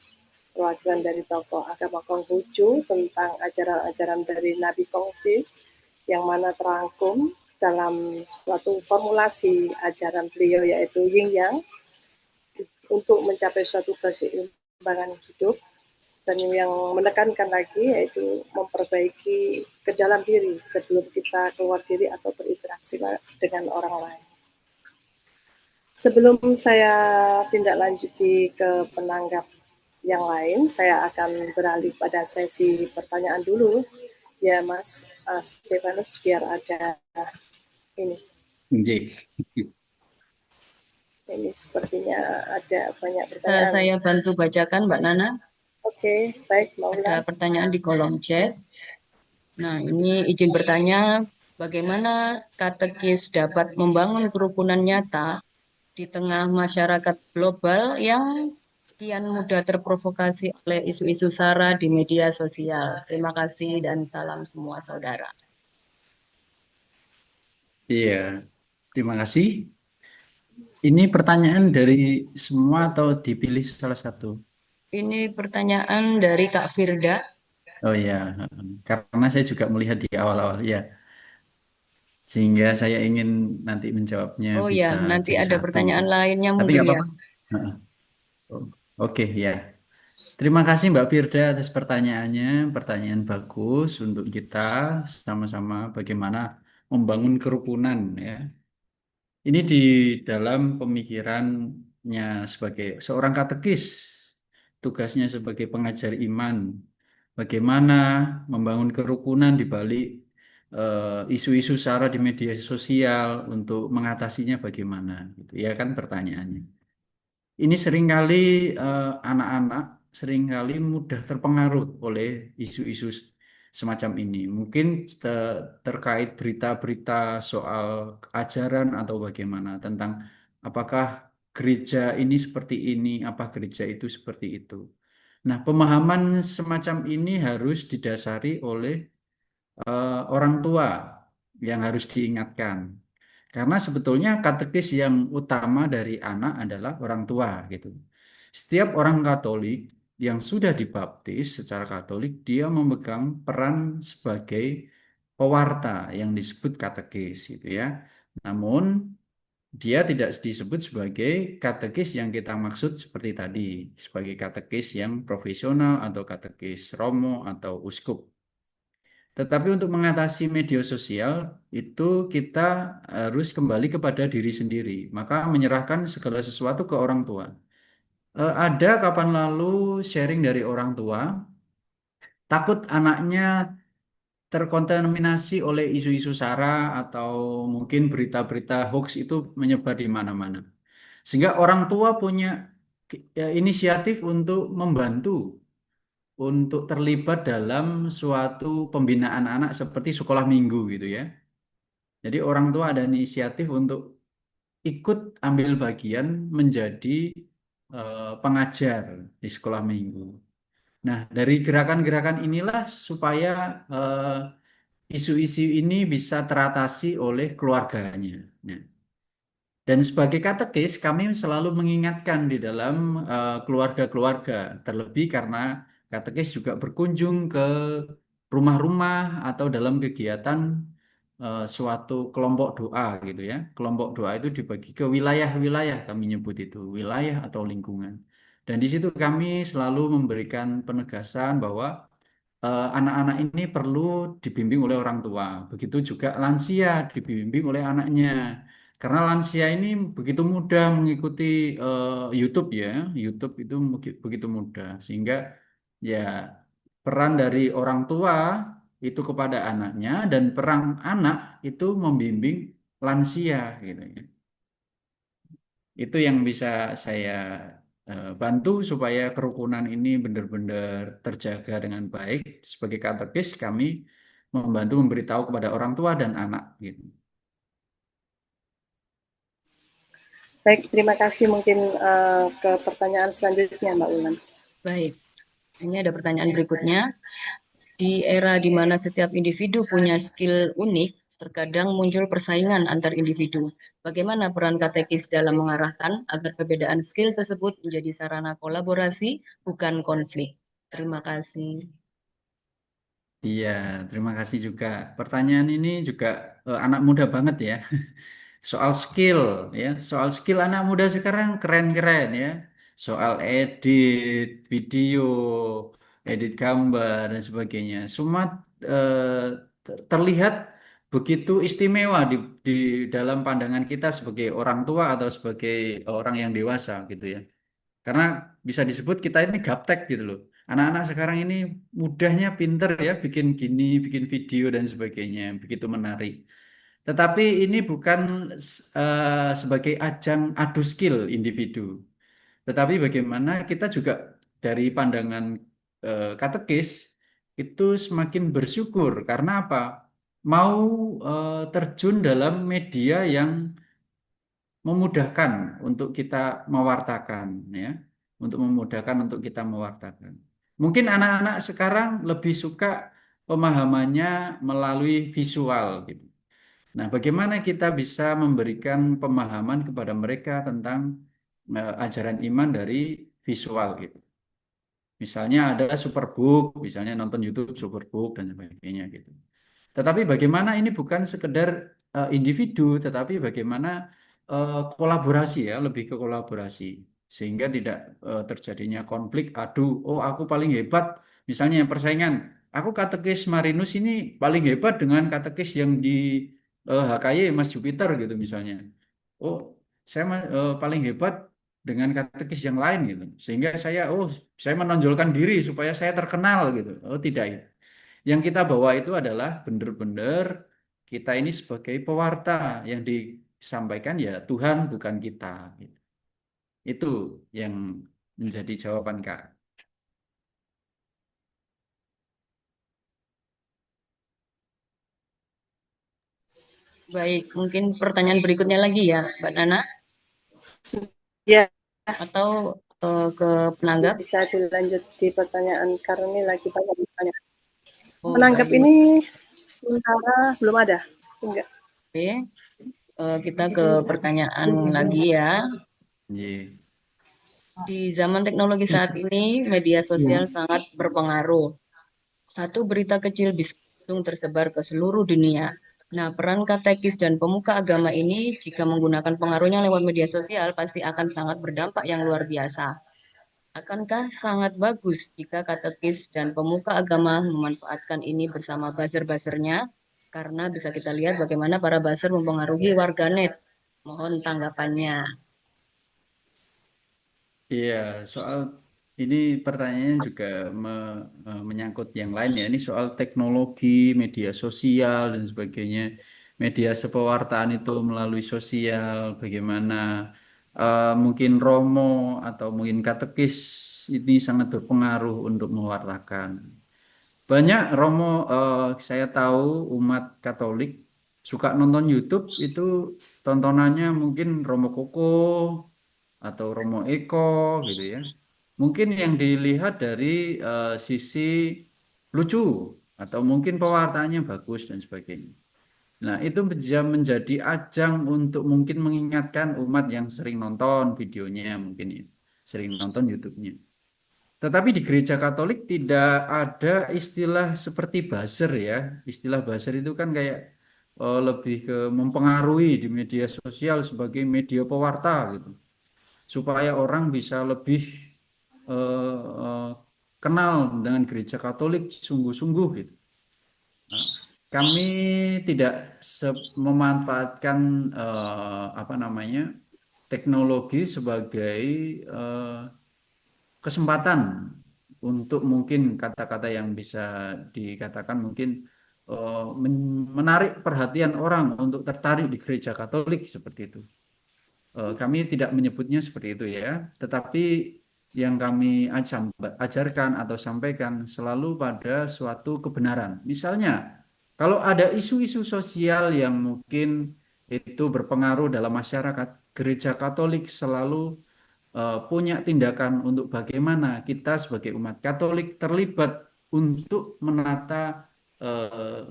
perwakilan dari tokoh agama Konghucu tentang ajaran-ajaran dari Nabi Kongsi, yang mana terangkum dalam suatu formulasi ajaran beliau, yaitu Yin Yang, untuk mencapai suatu keseimbangan hidup, dan yang menekankan lagi yaitu memperbaiki ke dalam diri sebelum kita keluar diri atau berinteraksi dengan orang lain. Sebelum saya tindak lanjuti ke penanggap yang lain, saya akan beralih pada sesi pertanyaan dulu. Ya Mas Stefanus, biar ada ini. Ini sepertinya ada banyak pertanyaan. Saya bantu bacakan Mbak Nana. Oke, baik Mbak Ulan. Ada pertanyaan di kolom chat. Nah, ini izin bertanya, bagaimana katekis dapat membangun kerukunan nyata di tengah masyarakat global yang kian mudah terprovokasi oleh isu-isu SARA di media sosial. Terima kasih dan salam semua saudara. Iya, terima kasih. Ini pertanyaan dari semua atau dipilih salah satu? Ini pertanyaan dari Kak Firda. Oh ya, karena saya juga melihat di awal-awal ya, sehingga saya ingin nanti menjawabnya Oh bisa ya, nanti jadi ada satu. pertanyaan lainnya Tapi mungkin nggak ya. apa-apa. Heeh. Oke ya. Terima kasih Mbak Firda atas pertanyaannya. Pertanyaan bagus untuk kita sama-sama bagaimana membangun kerukunan ya. Ini di dalam pemikirannya sebagai seorang katekis, tugasnya sebagai pengajar iman, bagaimana membangun kerukunan di balik isu-isu sara di media sosial untuk mengatasinya bagaimana, gitu ya kan pertanyaannya. Ini seringkali anak-anak seringkali mudah terpengaruh oleh isu-isu semacam ini. Mungkin terkait berita-berita soal ajaran atau bagaimana tentang apakah gereja ini seperti ini, apa gereja itu seperti itu. Nah, pemahaman semacam ini harus didasari oleh orang tua yang harus diingatkan. Karena sebetulnya katekis yang utama dari anak adalah orang tua gitu. Setiap orang Katolik yang sudah dibaptis secara Katolik, dia memegang peran sebagai pewarta yang disebut katekis gitu ya. Namun dia tidak disebut sebagai katekis yang kita maksud seperti tadi, sebagai katekis yang profesional atau katekis romo atau uskup. Tetapi untuk mengatasi media sosial itu kita harus kembali kepada diri sendiri. Maka menyerahkan segala sesuatu ke orang tua. Ada kapan lalu sharing dari orang tua, takut anaknya terkontaminasi oleh isu-isu sara atau mungkin berita-berita hoax itu menyebar di mana-mana. Sehingga orang tua punya inisiatif untuk membantu untuk terlibat dalam suatu pembinaan anak seperti sekolah minggu gitu ya. Jadi orang tua ada inisiatif untuk ikut ambil bagian menjadi pengajar di sekolah minggu. Nah, dari gerakan-gerakan inilah supaya isu-isu ini bisa teratasi oleh keluarganya. Nah, dan sebagai katekis, kami selalu mengingatkan di dalam keluarga-keluarga, terlebih karena katekis juga berkunjung ke rumah-rumah atau dalam kegiatan suatu kelompok doa gitu ya. Kelompok doa itu dibagi ke wilayah-wilayah, kami nyebut itu wilayah atau lingkungan. Dan di situ kami selalu memberikan penegasan bahwa anak-anak ini perlu dibimbing oleh orang tua. Begitu juga lansia dibimbing oleh anaknya. Karena lansia ini begitu mudah mengikuti YouTube ya. YouTube itu begitu mudah. Sehingga ya peran dari orang tua itu kepada anaknya dan peran anak itu membimbing lansia gitu ya. Itu yang bisa saya bantu supaya kerukunan ini benar-benar terjaga dengan baik. Sebagai katekis kami membantu memberitahu kepada orang tua dan anak gitu. Baik, terima kasih. Mungkin ke pertanyaan selanjutnya, Mbak Ulan. Baik, ini ada pertanyaan berikutnya. Di era di mana setiap individu punya skill unik, terkadang muncul persaingan antar individu. Bagaimana peran katekis dalam mengarahkan agar perbedaan skill tersebut menjadi sarana kolaborasi, bukan konflik? Terima kasih. Iya, terima kasih juga. Pertanyaan ini juga anak muda banget ya. Soal skill ya, soal skill anak muda sekarang keren-keren ya. Soal edit video, edit gambar dan sebagainya. Semua terlihat begitu istimewa di dalam pandangan kita sebagai orang tua atau sebagai orang yang dewasa gitu ya. Karena bisa disebut kita ini gaptek gitu loh. Anak-anak sekarang ini mudahnya pinter ya, bikin gini, bikin video dan sebagainya, begitu menarik. Tetapi ini bukan sebagai ajang adu skill individu, tetapi bagaimana kita juga dari pandangan katekis itu semakin bersyukur karena apa? Mau terjun dalam media yang memudahkan untuk kita mewartakan ya, untuk memudahkan untuk kita mewartakan. Mungkin anak-anak sekarang lebih suka pemahamannya melalui visual gitu. Nah, bagaimana kita bisa memberikan pemahaman kepada mereka tentang ajaran iman dari visual gitu. Misalnya ada Superbook, misalnya nonton YouTube Superbook dan sebagainya gitu. Tetapi bagaimana ini bukan sekedar individu, tetapi bagaimana kolaborasi ya, lebih ke kolaborasi. sehingga tidak terjadinya konflik adu. Oh, aku paling hebat, misalnya persaingan. Aku katekis Marinus ini paling hebat dengan katekis yang di HKY Mas Jupiter gitu misalnya. Oh, saya paling hebat dengan katekis yang lain gitu. Sehingga saya menonjolkan diri supaya saya terkenal gitu. Oh, tidak ya. Yang kita bawa itu adalah benar-benar kita ini sebagai pewarta yang disampaikan ya Tuhan bukan kita gitu. Itu yang menjadi jawaban Kak. Baik, mungkin pertanyaan berikutnya lagi ya, Mbak Nana, Ya, atau ke penanggap? bisa dilanjut di pertanyaan karena ini lagi banyak pertanyaan. Oh, Menanggap baik. ini sementara belum ada. Enggak. Oke, kita ke pertanyaan lagi ya. Iya. Di zaman teknologi saat ini, media sosial sangat berpengaruh. Satu berita kecil bisa langsung tersebar ke seluruh dunia. Nah, peran katekis dan pemuka agama ini jika menggunakan pengaruhnya lewat media sosial pasti akan sangat berdampak yang luar biasa. Akankah sangat bagus jika katekis dan pemuka agama memanfaatkan ini bersama buzzer-buzzernya? Karena bisa kita lihat bagaimana para buzzer mempengaruhi warganet. Mohon tanggapannya. Iya, soal ini pertanyaannya juga menyangkut yang lain ya. Ini soal teknologi, media sosial dan sebagainya. Media sepewartaan itu melalui sosial, bagaimana mungkin Romo atau mungkin katekis ini sangat berpengaruh untuk mewartakan. Banyak Romo, saya tahu umat Katolik suka nonton YouTube itu tontonannya mungkin Romo Koko atau Romo Eko gitu ya. Mungkin yang dilihat dari sisi lucu atau mungkin pewartaannya bagus dan sebagainya. Nah, itu bisa menjadi ajang untuk mungkin mengingatkan umat yang sering nonton videonya mungkin ya, sering nonton YouTube-nya. Tetapi di gereja Katolik tidak ada istilah seperti buzzer ya. Istilah buzzer itu kan kayak lebih ke mempengaruhi di media sosial sebagai media pewarta gitu supaya orang bisa lebih eh, kenal dengan gereja Katolik sungguh-sungguh gitu. Nah, kami tidak memanfaatkan apa namanya teknologi sebagai eh, kesempatan untuk mungkin kata-kata yang bisa dikatakan mungkin menarik perhatian orang untuk tertarik di gereja Katolik seperti itu. Kami tidak menyebutnya seperti itu ya, tetapi yang kami ajarkan atau sampaikan selalu pada suatu kebenaran. Misalnya, kalau ada isu-isu sosial yang mungkin itu berpengaruh dalam masyarakat, gereja Katolik selalu punya tindakan untuk bagaimana kita sebagai umat Katolik terlibat untuk menata eh,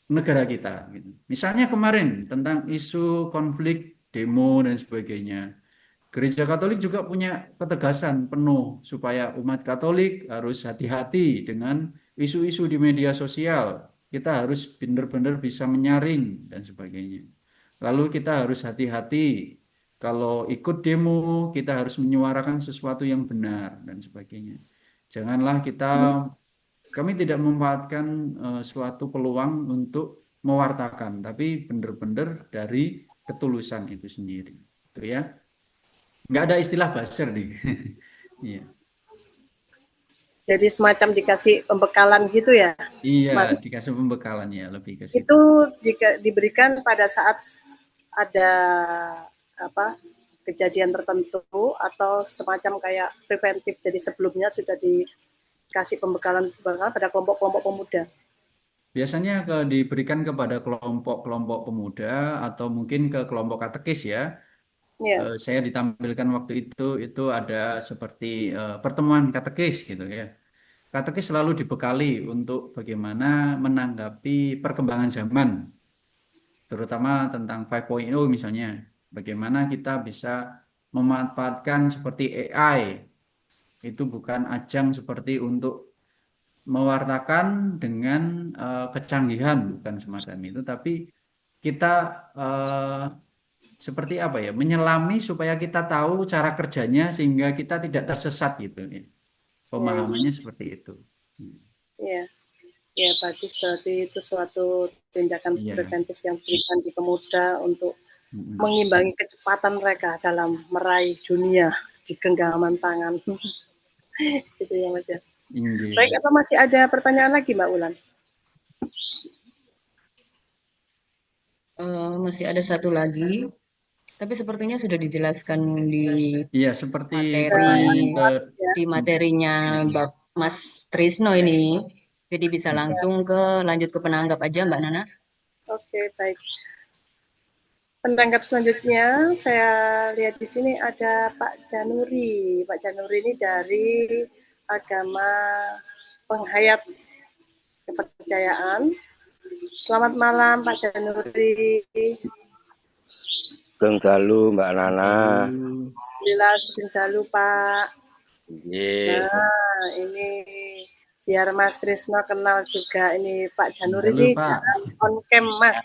negara kita gitu. Misalnya kemarin tentang isu konflik demo dan sebagainya. Gereja Katolik juga punya ketegasan penuh supaya umat Katolik harus hati-hati dengan isu-isu di media sosial. Kita harus benar-benar bisa menyaring dan sebagainya. Lalu kita harus hati-hati kalau ikut demo, kita harus menyuarakan sesuatu yang benar dan sebagainya. Janganlah kita kami tidak memanfaatkan suatu peluang untuk mewartakan, tapi benar-benar dari ketulusan itu sendiri. Itu ya. Nggak ada istilah buzzer nih. Iya. Jadi semacam dikasih pembekalan gitu ya, Iya, Mas. dikasih pembekalan ya lebih ke situ. Itu jika diberikan pada saat ada apa kejadian tertentu atau semacam kayak preventif. Jadi sebelumnya sudah dikasih pembekalan pada kelompok-kelompok pemuda. Biasanya diberikan kepada kelompok-kelompok pemuda atau mungkin ke kelompok katekis ya. Ya. Saya ditampilkan waktu itu ada seperti pertemuan katekis gitu ya. Katekis selalu dibekali untuk bagaimana menanggapi perkembangan zaman, terutama tentang 5.0 misalnya. Bagaimana kita bisa memanfaatkan seperti AI, itu bukan ajang seperti untuk mewartakan dengan kecanggihan, bukan semacam itu, tapi kita seperti apa ya? Menyelami supaya kita tahu cara kerjanya sehingga kita tidak tersesat gitu. Ya, Pemahamannya seperti itu. ya, ya bagus, berarti itu suatu tindakan Iya. preventif yang diberikan di pemuda untuk Mm-mm. mengimbangi kecepatan mereka dalam meraih dunia di genggaman tangan. Gitu ya Mas ya. Baik, Inggih. apa masih ada pertanyaan lagi Mbak Ulan? Masih ada satu lagi, tapi sepertinya sudah dijelaskan di Iya, seperti materi pertanyaan ke Ya, di materinya Mas Trisno ini. Jadi bisa langsung lanjut ke penanggap aja Mbak Nana. oke, baik. Penanggap selanjutnya saya lihat di sini ada Pak Januri. Pak Januri ini dari agama penghayat kepercayaan. Selamat malam Pak Januri. Sugeng dalu Mbak Nana. Alhamdulillah sugeng dalu Pak. Nggih. Nah, ini biar Mas Trisno kenal juga ini Pak Januri Halo, ini Pak. jangan on cam Mas.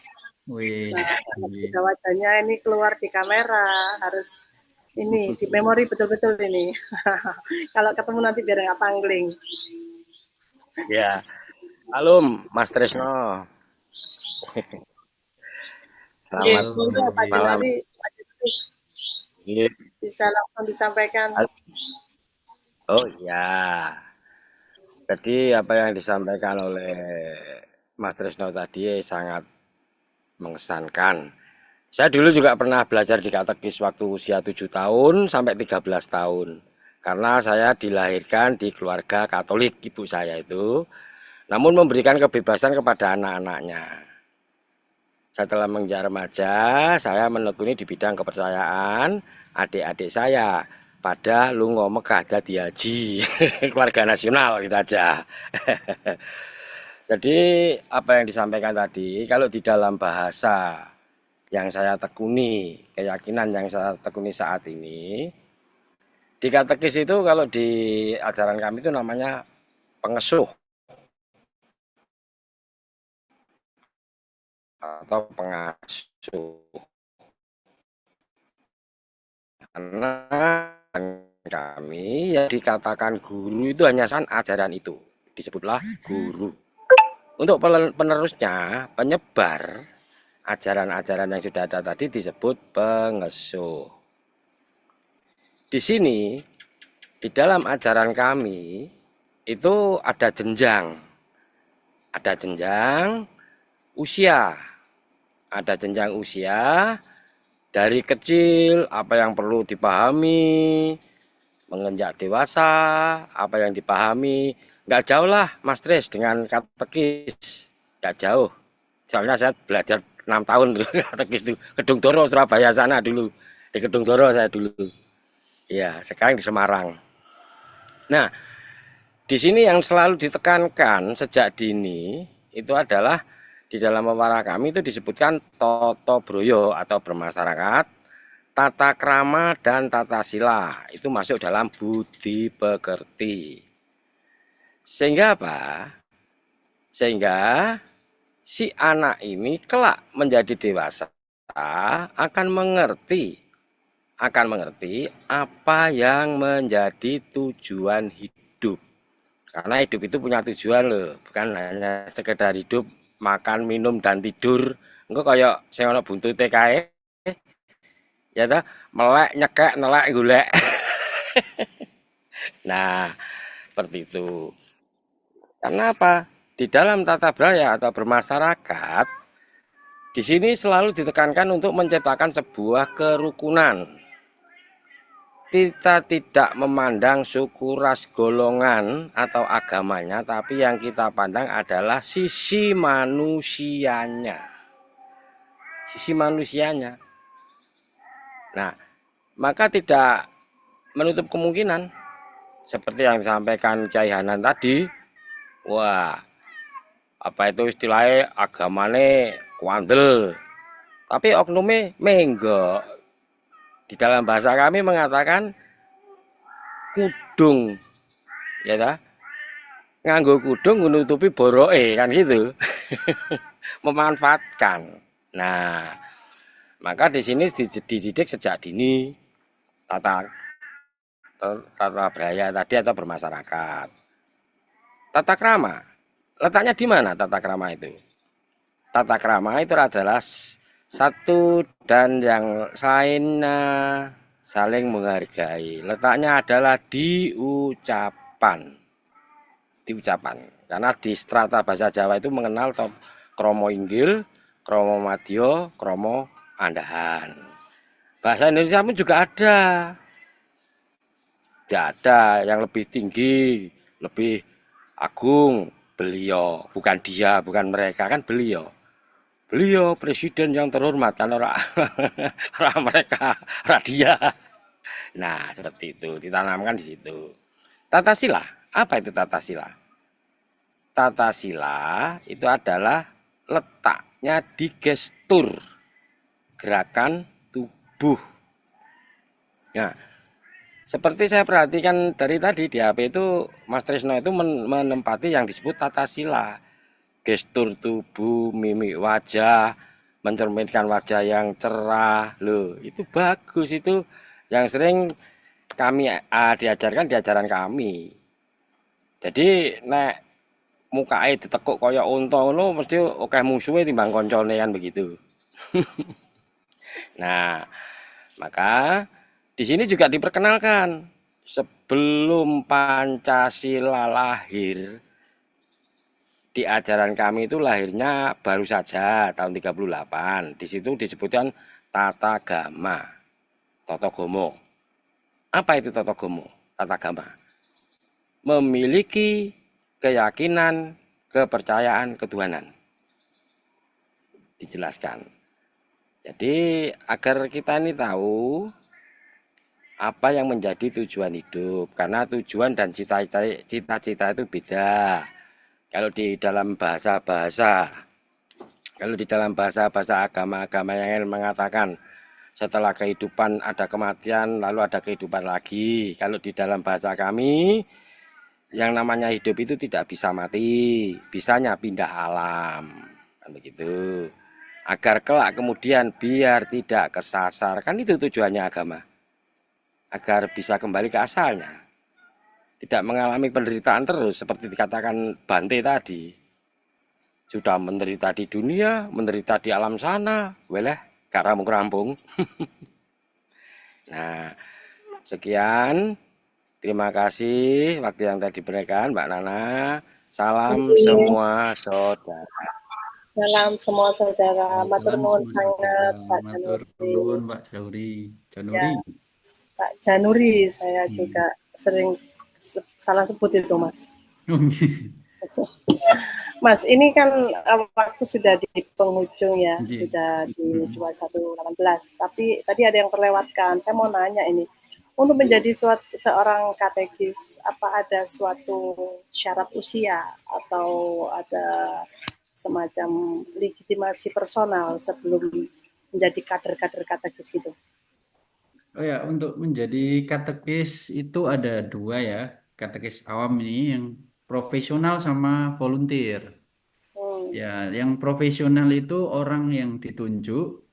Wih, Nah, iya. wajahnya ini keluar di kamera, harus ini di memori betul-betul ini. Kalau ketemu nanti biar nggak pangling. Ya. Halo Mas Tresno. Oke, Selamat monggo Pak malam. Januri, Pak Januri Nggih. bisa langsung disampaikan. Oh ya. Jadi apa yang disampaikan oleh Mas Tresno tadi sangat mengesankan. Saya dulu juga pernah belajar di katekis waktu usia 7 tahun sampai 13 tahun. Karena saya dilahirkan di keluarga Katolik, ibu saya itu. Namun memberikan kebebasan kepada anak-anaknya. Setelah menjadi remaja, saya menekuni di bidang kepercayaan adik-adik saya. Pada lungo Mekah dadi haji, keluarga nasional gitu aja. Jadi apa yang disampaikan tadi, kalau di dalam bahasa yang saya tekuni, keyakinan yang saya tekuni saat ini, di katekis itu kalau di ajaran kami itu namanya pengesuh atau pengasuh. Karena kami yang dikatakan guru itu hanya ajaran itu, disebutlah guru. Untuk penerusnya, penyebar ajaran-ajaran yang sudah ada tadi disebut pengesuh. Di sini, di dalam ajaran kami itu ada jenjang. Ada jenjang usia. Ada jenjang usia dari kecil apa yang perlu dipahami, menginjak dewasa apa yang dipahami. Nggak jauh lah Mas Tris dengan katekis, nggak jauh. Soalnya saya belajar 6 tahun dulu katekis itu. Kedung Doro Surabaya sana dulu. Di Kedung Doro saya dulu. Ya, sekarang di Semarang. Nah, di sini yang selalu ditekankan sejak dini itu adalah di dalam pewarah kami itu disebutkan toto broyo atau bermasyarakat, tata krama dan tata sila. Itu masuk dalam budi pekerti. Sehingga apa? Sehingga si anak ini kelak menjadi dewasa akan mengerti apa yang menjadi tujuan hidup. Karena hidup itu punya tujuan loh, bukan hanya sekedar hidup, makan, minum dan tidur. Engko kaya sing ana buntute kae. Ya ta, melek, nyekek, nelek, golek. Nah, seperti itu. Karena apa? Di dalam tata budaya atau bermasyarakat, di sini selalu ditekankan untuk menciptakan sebuah kerukunan. Kita tidak memandang suku, ras, golongan atau agamanya, tapi yang kita pandang adalah sisi manusianya. Sisi manusianya. Nah, maka tidak menutup kemungkinan seperti yang disampaikan Cai Hanan tadi. Wah, apa itu istilahnya agamane kuandel, tapi oknume menggo. Di dalam bahasa kami mengatakan kudung, ya ta? Nganggo kudung nutupi boroke kan gitu. Memanfaatkan. Nah, Maka di sini dididik sejak dini tata tata beraya tadi atau bermasyarakat. Tata krama, letaknya di mana tata krama itu? Tata krama itu adalah satu dan yang lainnya saling menghargai. Letaknya adalah di ucapan. Di ucapan. Karena di strata bahasa Jawa itu mengenal kromo inggil, kromo madya, kromo andahan. Bahasa Indonesia pun juga ada. Tidak ada yang lebih tinggi, lebih agung, beliau, bukan dia, bukan mereka, kan beliau. Beliau presiden yang terhormat, kan orang, orang mereka, orang dia. Nah, seperti itu, ditanamkan di situ. Tata sila, apa itu tata sila? Tata sila itu adalah letaknya di gestur, gerakan tubuh. Nah, seperti saya perhatikan dari tadi di HP itu, Mas Trisno itu menempati yang disebut tata sila. Gestur tubuh, mimik wajah, mencerminkan wajah yang cerah. Loh, itu bagus itu. Yang sering kami diajarkan di ajaran kami. Jadi nek mukae ditekuk kaya unta ngono mesti akeh musuhe timbang koncone kan begitu. Nah, maka di sini juga diperkenalkan sebelum Pancasila lahir, di ajaran kami itu lahirnya baru saja tahun 38. Di situ disebutkan tata gama, tata gomo. Apa itu tata gomo, tata gama? Memiliki keyakinan, kepercayaan, ketuhanan. Dijelaskan. Jadi agar kita ini tahu apa yang menjadi tujuan hidup. Karena tujuan dan cita-cita itu beda. Kalau di dalam bahasa-bahasa agama-agama yang mengatakan setelah kehidupan ada kematian, lalu ada kehidupan lagi. Kalau di dalam bahasa kami, yang namanya hidup itu tidak bisa mati, bisanya pindah alam. Kan begitu. Agar kelak kemudian biar tidak kesasar. Kan itu tujuannya agama. Agar bisa kembali ke asalnya. Tidak mengalami penderitaan terus seperti dikatakan Bante tadi. Sudah menderita di dunia, menderita di alam sana, weleh karampung-kerampung. Nah, sekian. Terima kasih waktu yang tadi diberikan Mbak Nana. Salam semua saudara. Salam semua saudara. Matur Salam nuwun semua sangat saudara. Pak Matur Januri. nuwun Pak Januri. Januri. Ya, Pak Januri saya juga sering salah sebut itu, Mas. Mas, ini kan waktu sudah di penghujung ya, sudah di 21.18. Tapi tadi ada yang terlewatkan. Saya mau nanya ini, untuk menjadi seorang katekis, apa ada suatu syarat usia atau ada semacam legitimasi personal sebelum menjadi kader-kader katekis itu? Oh ya, untuk menjadi katekis itu ada dua ya, katekis awam ini yang profesional sama volunteer. Ya, yang profesional itu orang yang ditunjuk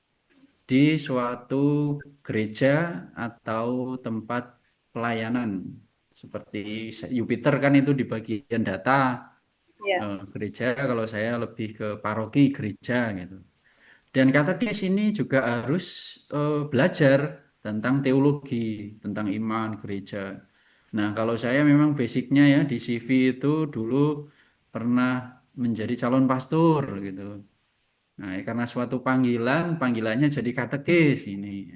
di suatu gereja atau tempat pelayanan. Seperti Jupiter kan itu di bagian data gereja, kalau saya lebih ke paroki gereja gitu. Dan katekis ini juga harus belajar tentang teologi, tentang iman gereja. Nah, kalau saya memang basicnya ya di CV itu dulu pernah menjadi calon pastor gitu. Nah, karena suatu panggilannya jadi katekis ini.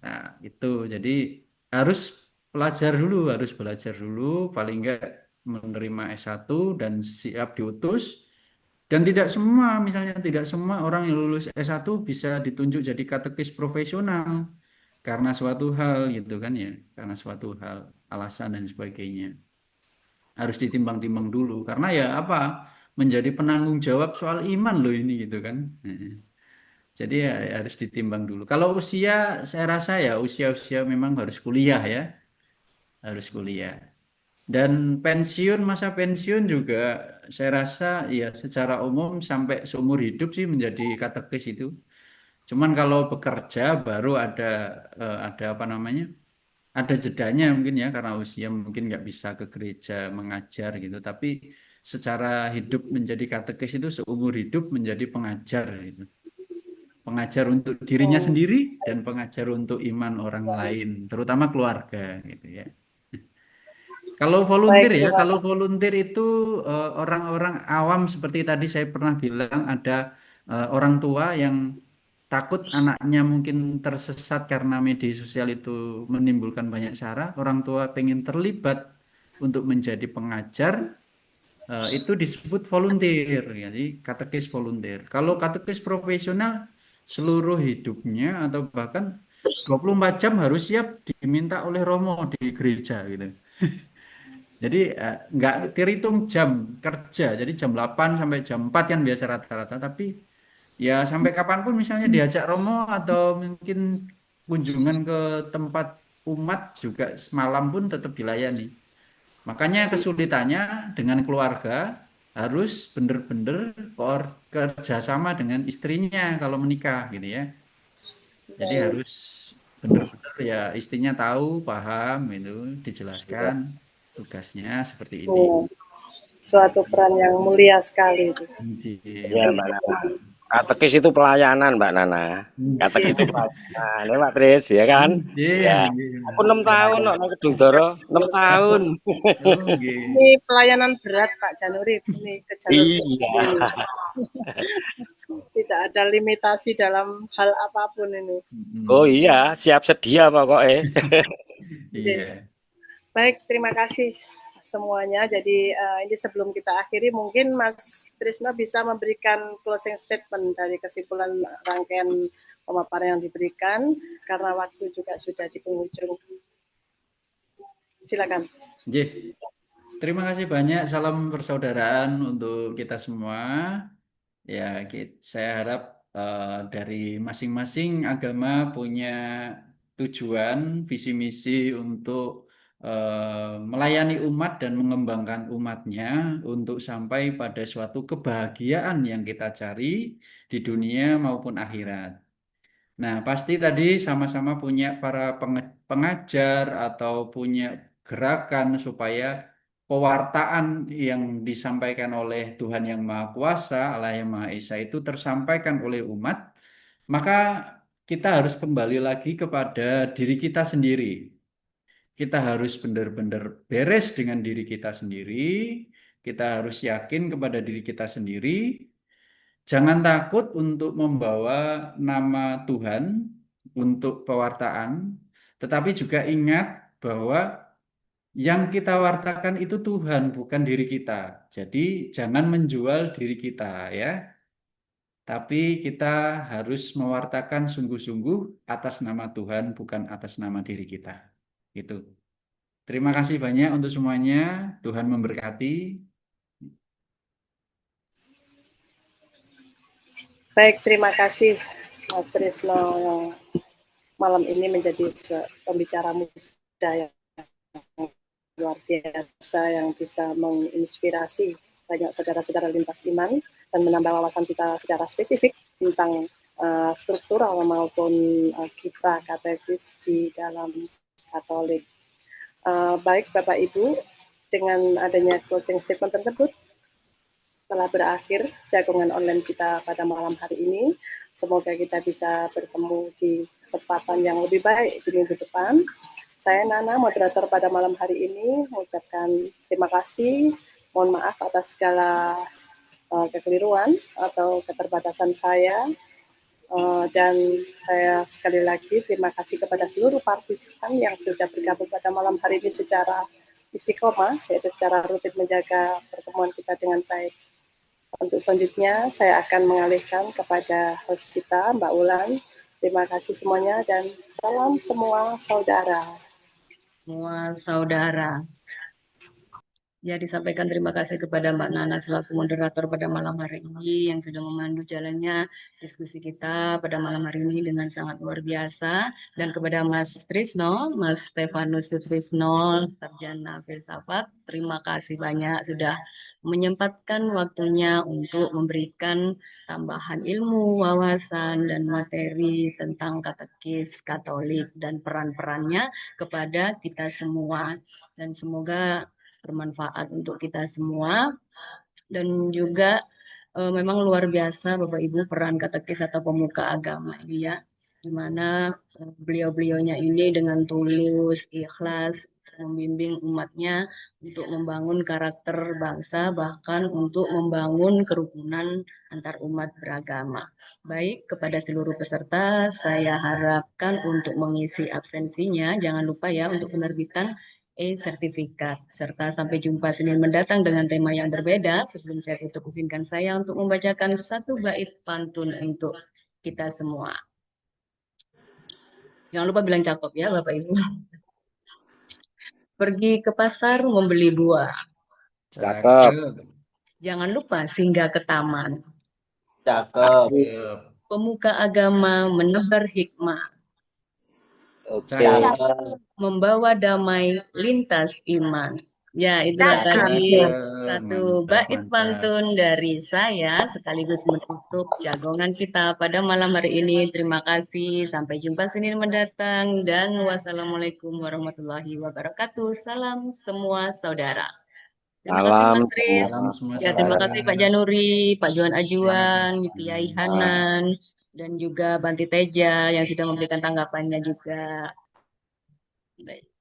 Nah, itu jadi harus harus belajar dulu, paling enggak menerima S1 dan siap diutus. Dan misalnya tidak semua orang yang lulus S1 bisa ditunjuk jadi katekis profesional karena suatu hal gitu kan ya, karena suatu hal, alasan dan sebagainya. Harus ditimbang-timbang dulu karena ya apa? Menjadi penanggung jawab soal iman loh ini gitu kan. Jadi ya harus ditimbang dulu. Kalau usia, saya rasa ya usia-usia memang harus kuliah ya, harus kuliah. Dan masa pensiun juga saya rasa ya secara umum sampai seumur hidup sih menjadi katekis itu. Cuman kalau bekerja baru ada apa namanya? Ada jedanya mungkin ya karena usia mungkin nggak bisa ke gereja mengajar gitu. Tapi secara hidup menjadi katekis itu seumur hidup menjadi pengajar gitu. Pengajar untuk dirinya Oh, sendiri dan pengajar untuk iman orang lain, terutama keluarga gitu ya. Kalau baik, volunteer ya, terima kalau kasih. volunteer itu orang-orang awam seperti tadi saya pernah bilang ada orang tua yang takut anaknya mungkin tersesat karena media sosial itu menimbulkan banyak sara, orang tua pengen terlibat untuk menjadi pengajar, itu disebut volunteer, jadi katekis volunteer. Kalau katekis profesional seluruh hidupnya atau bahkan 24 jam harus siap diminta oleh Romo di gereja gitu. Jadi nggak terhitung jam kerja, jadi jam 8 sampai jam 4 kan biasa rata-rata, tapi ya sampai kapanpun misalnya diajak Romo atau mungkin kunjungan ke tempat umat juga semalam pun tetap dilayani. Makanya kesulitannya dengan keluarga harus benar-benar kerjasama dengan istrinya kalau menikah gitu ya. Jadi Baik, harus benar-benar ya istrinya tahu, paham itu, iya. dijelaskan tugasnya seperti ini. Oh, suatu peran yang mulia sekali itu. Injil. Ya, Mbak Nana. Katekis itu pelayanan, Mbak Nana. Katekis itu Injil. pelayanan, ya Pak Tris, ya kan? Injil, Ya, injil. aku 6 tahun kok nang Kedung Doro, 6 tahun. Oh, nggih. Ini pelayanan berat Pak Januri, ini ke jalur Kristen Iya. ini. Tidak ada limitasi dalam hal apapun ini. Oh Mm. iya, siap sedia pokoknya. Oke. Iya. Baik, terima kasih semuanya. Jadi ini sebelum kita akhiri, mungkin Mas Trisno bisa memberikan closing statement dari kesimpulan rangkaian pemaparan yang diberikan, karena waktu juga sudah di penghujung. Silakan. Nggih. Terima kasih banyak. Salam persaudaraan untuk kita semua. Ya, saya harap dari masing-masing agama punya tujuan, visi misi untuk melayani umat dan mengembangkan umatnya untuk sampai pada suatu kebahagiaan yang kita cari di dunia maupun akhirat. Nah, pasti tadi sama-sama punya para pengajar atau punya gerakan supaya pewartaan yang disampaikan oleh Tuhan Yang Maha Kuasa, Allah Yang Maha Esa itu tersampaikan oleh umat, maka kita harus kembali lagi kepada diri kita sendiri. Kita harus benar-benar beres dengan diri kita sendiri, kita harus yakin kepada diri kita sendiri. Jangan takut untuk membawa nama Tuhan untuk pewartaan, tetapi juga ingat bahwa yang kita wartakan itu Tuhan, bukan diri kita. Jadi jangan menjual diri kita ya, tapi kita harus mewartakan sungguh-sungguh atas nama Tuhan, bukan atas nama diri kita. Itu. Terima kasih banyak untuk semuanya. Tuhan memberkati. Baik, terima kasih Mas Trisno yang malam ini menjadi pembicara muda yang luar biasa yang bisa menginspirasi banyak saudara-saudara lintas iman dan menambah wawasan kita secara spesifik tentang struktural maupun kiprah katekis di dalam Katolik. Baik Bapak Ibu, dengan adanya closing statement tersebut telah berakhir jagongan online kita pada malam hari ini. Semoga kita bisa bertemu di kesempatan yang lebih baik di minggu depan. Saya Nana, moderator pada malam hari ini, mengucapkan terima kasih. Mohon maaf atas segala kekeliruan atau keterbatasan saya. Dan saya sekali lagi terima kasih kepada seluruh partisipan yang sudah bergabung pada malam hari ini secara istiqomah, yaitu secara rutin menjaga pertemuan kita dengan baik. Untuk selanjutnya, saya akan mengalihkan kepada host kita, Mbak Ulan. Terima kasih semuanya dan salam semua saudara. Semua saudara. Ya, disampaikan terima kasih kepada Mbak Nana selaku moderator pada malam hari ini yang sudah memandu jalannya diskusi kita pada malam hari ini dengan sangat luar biasa. Dan kepada Mas Trisno, Mas Stefanus Sutrisno, Sarjana Filsafat, terima kasih banyak sudah menyempatkan waktunya untuk memberikan tambahan ilmu, wawasan, dan materi tentang katekis Katolik dan peran-perannya kepada kita semua. Dan semoga bermanfaat untuk kita semua dan juga memang luar biasa Bapak Ibu peran katekis atau pemuka agama ini ya, di mana beliau-beliaunya ini dengan tulus, ikhlas membimbing umatnya untuk membangun karakter bangsa, bahkan untuk membangun kerukunan antar umat beragama. Baik, kepada seluruh peserta, saya harapkan untuk mengisi absensinya, jangan lupa ya untuk penerbitan sertifikat. Serta sampai jumpa Senin mendatang dengan tema yang berbeda. Sebelum saya tutup, izinkan saya untuk membacakan satu bait pantun untuk kita semua. Jangan lupa bilang cakep ya Bapak Ibu. Pergi ke pasar membeli buah. Cakep. Jangan lupa singgah ke taman. Cakep. Pemuka agama menebar hikmah. Oke. Membawa damai lintas iman. Ya, itulah tadi satu bait pantun dari saya sekaligus menutup jagongan kita pada malam hari ini. Terima kasih. Sampai jumpa Senin mendatang dan wassalamualaikum warahmatullahi wabarakatuh. Salam semua saudara. Terima kasih Salam Mas Riz. Salam semua Ya, terima saudara. kasih Pak Januri, Pak Johan Ajuan, Terima kasih. Kiai Hanan, dan juga Banti Teja yang sudah memberikan tanggapannya juga. Baik.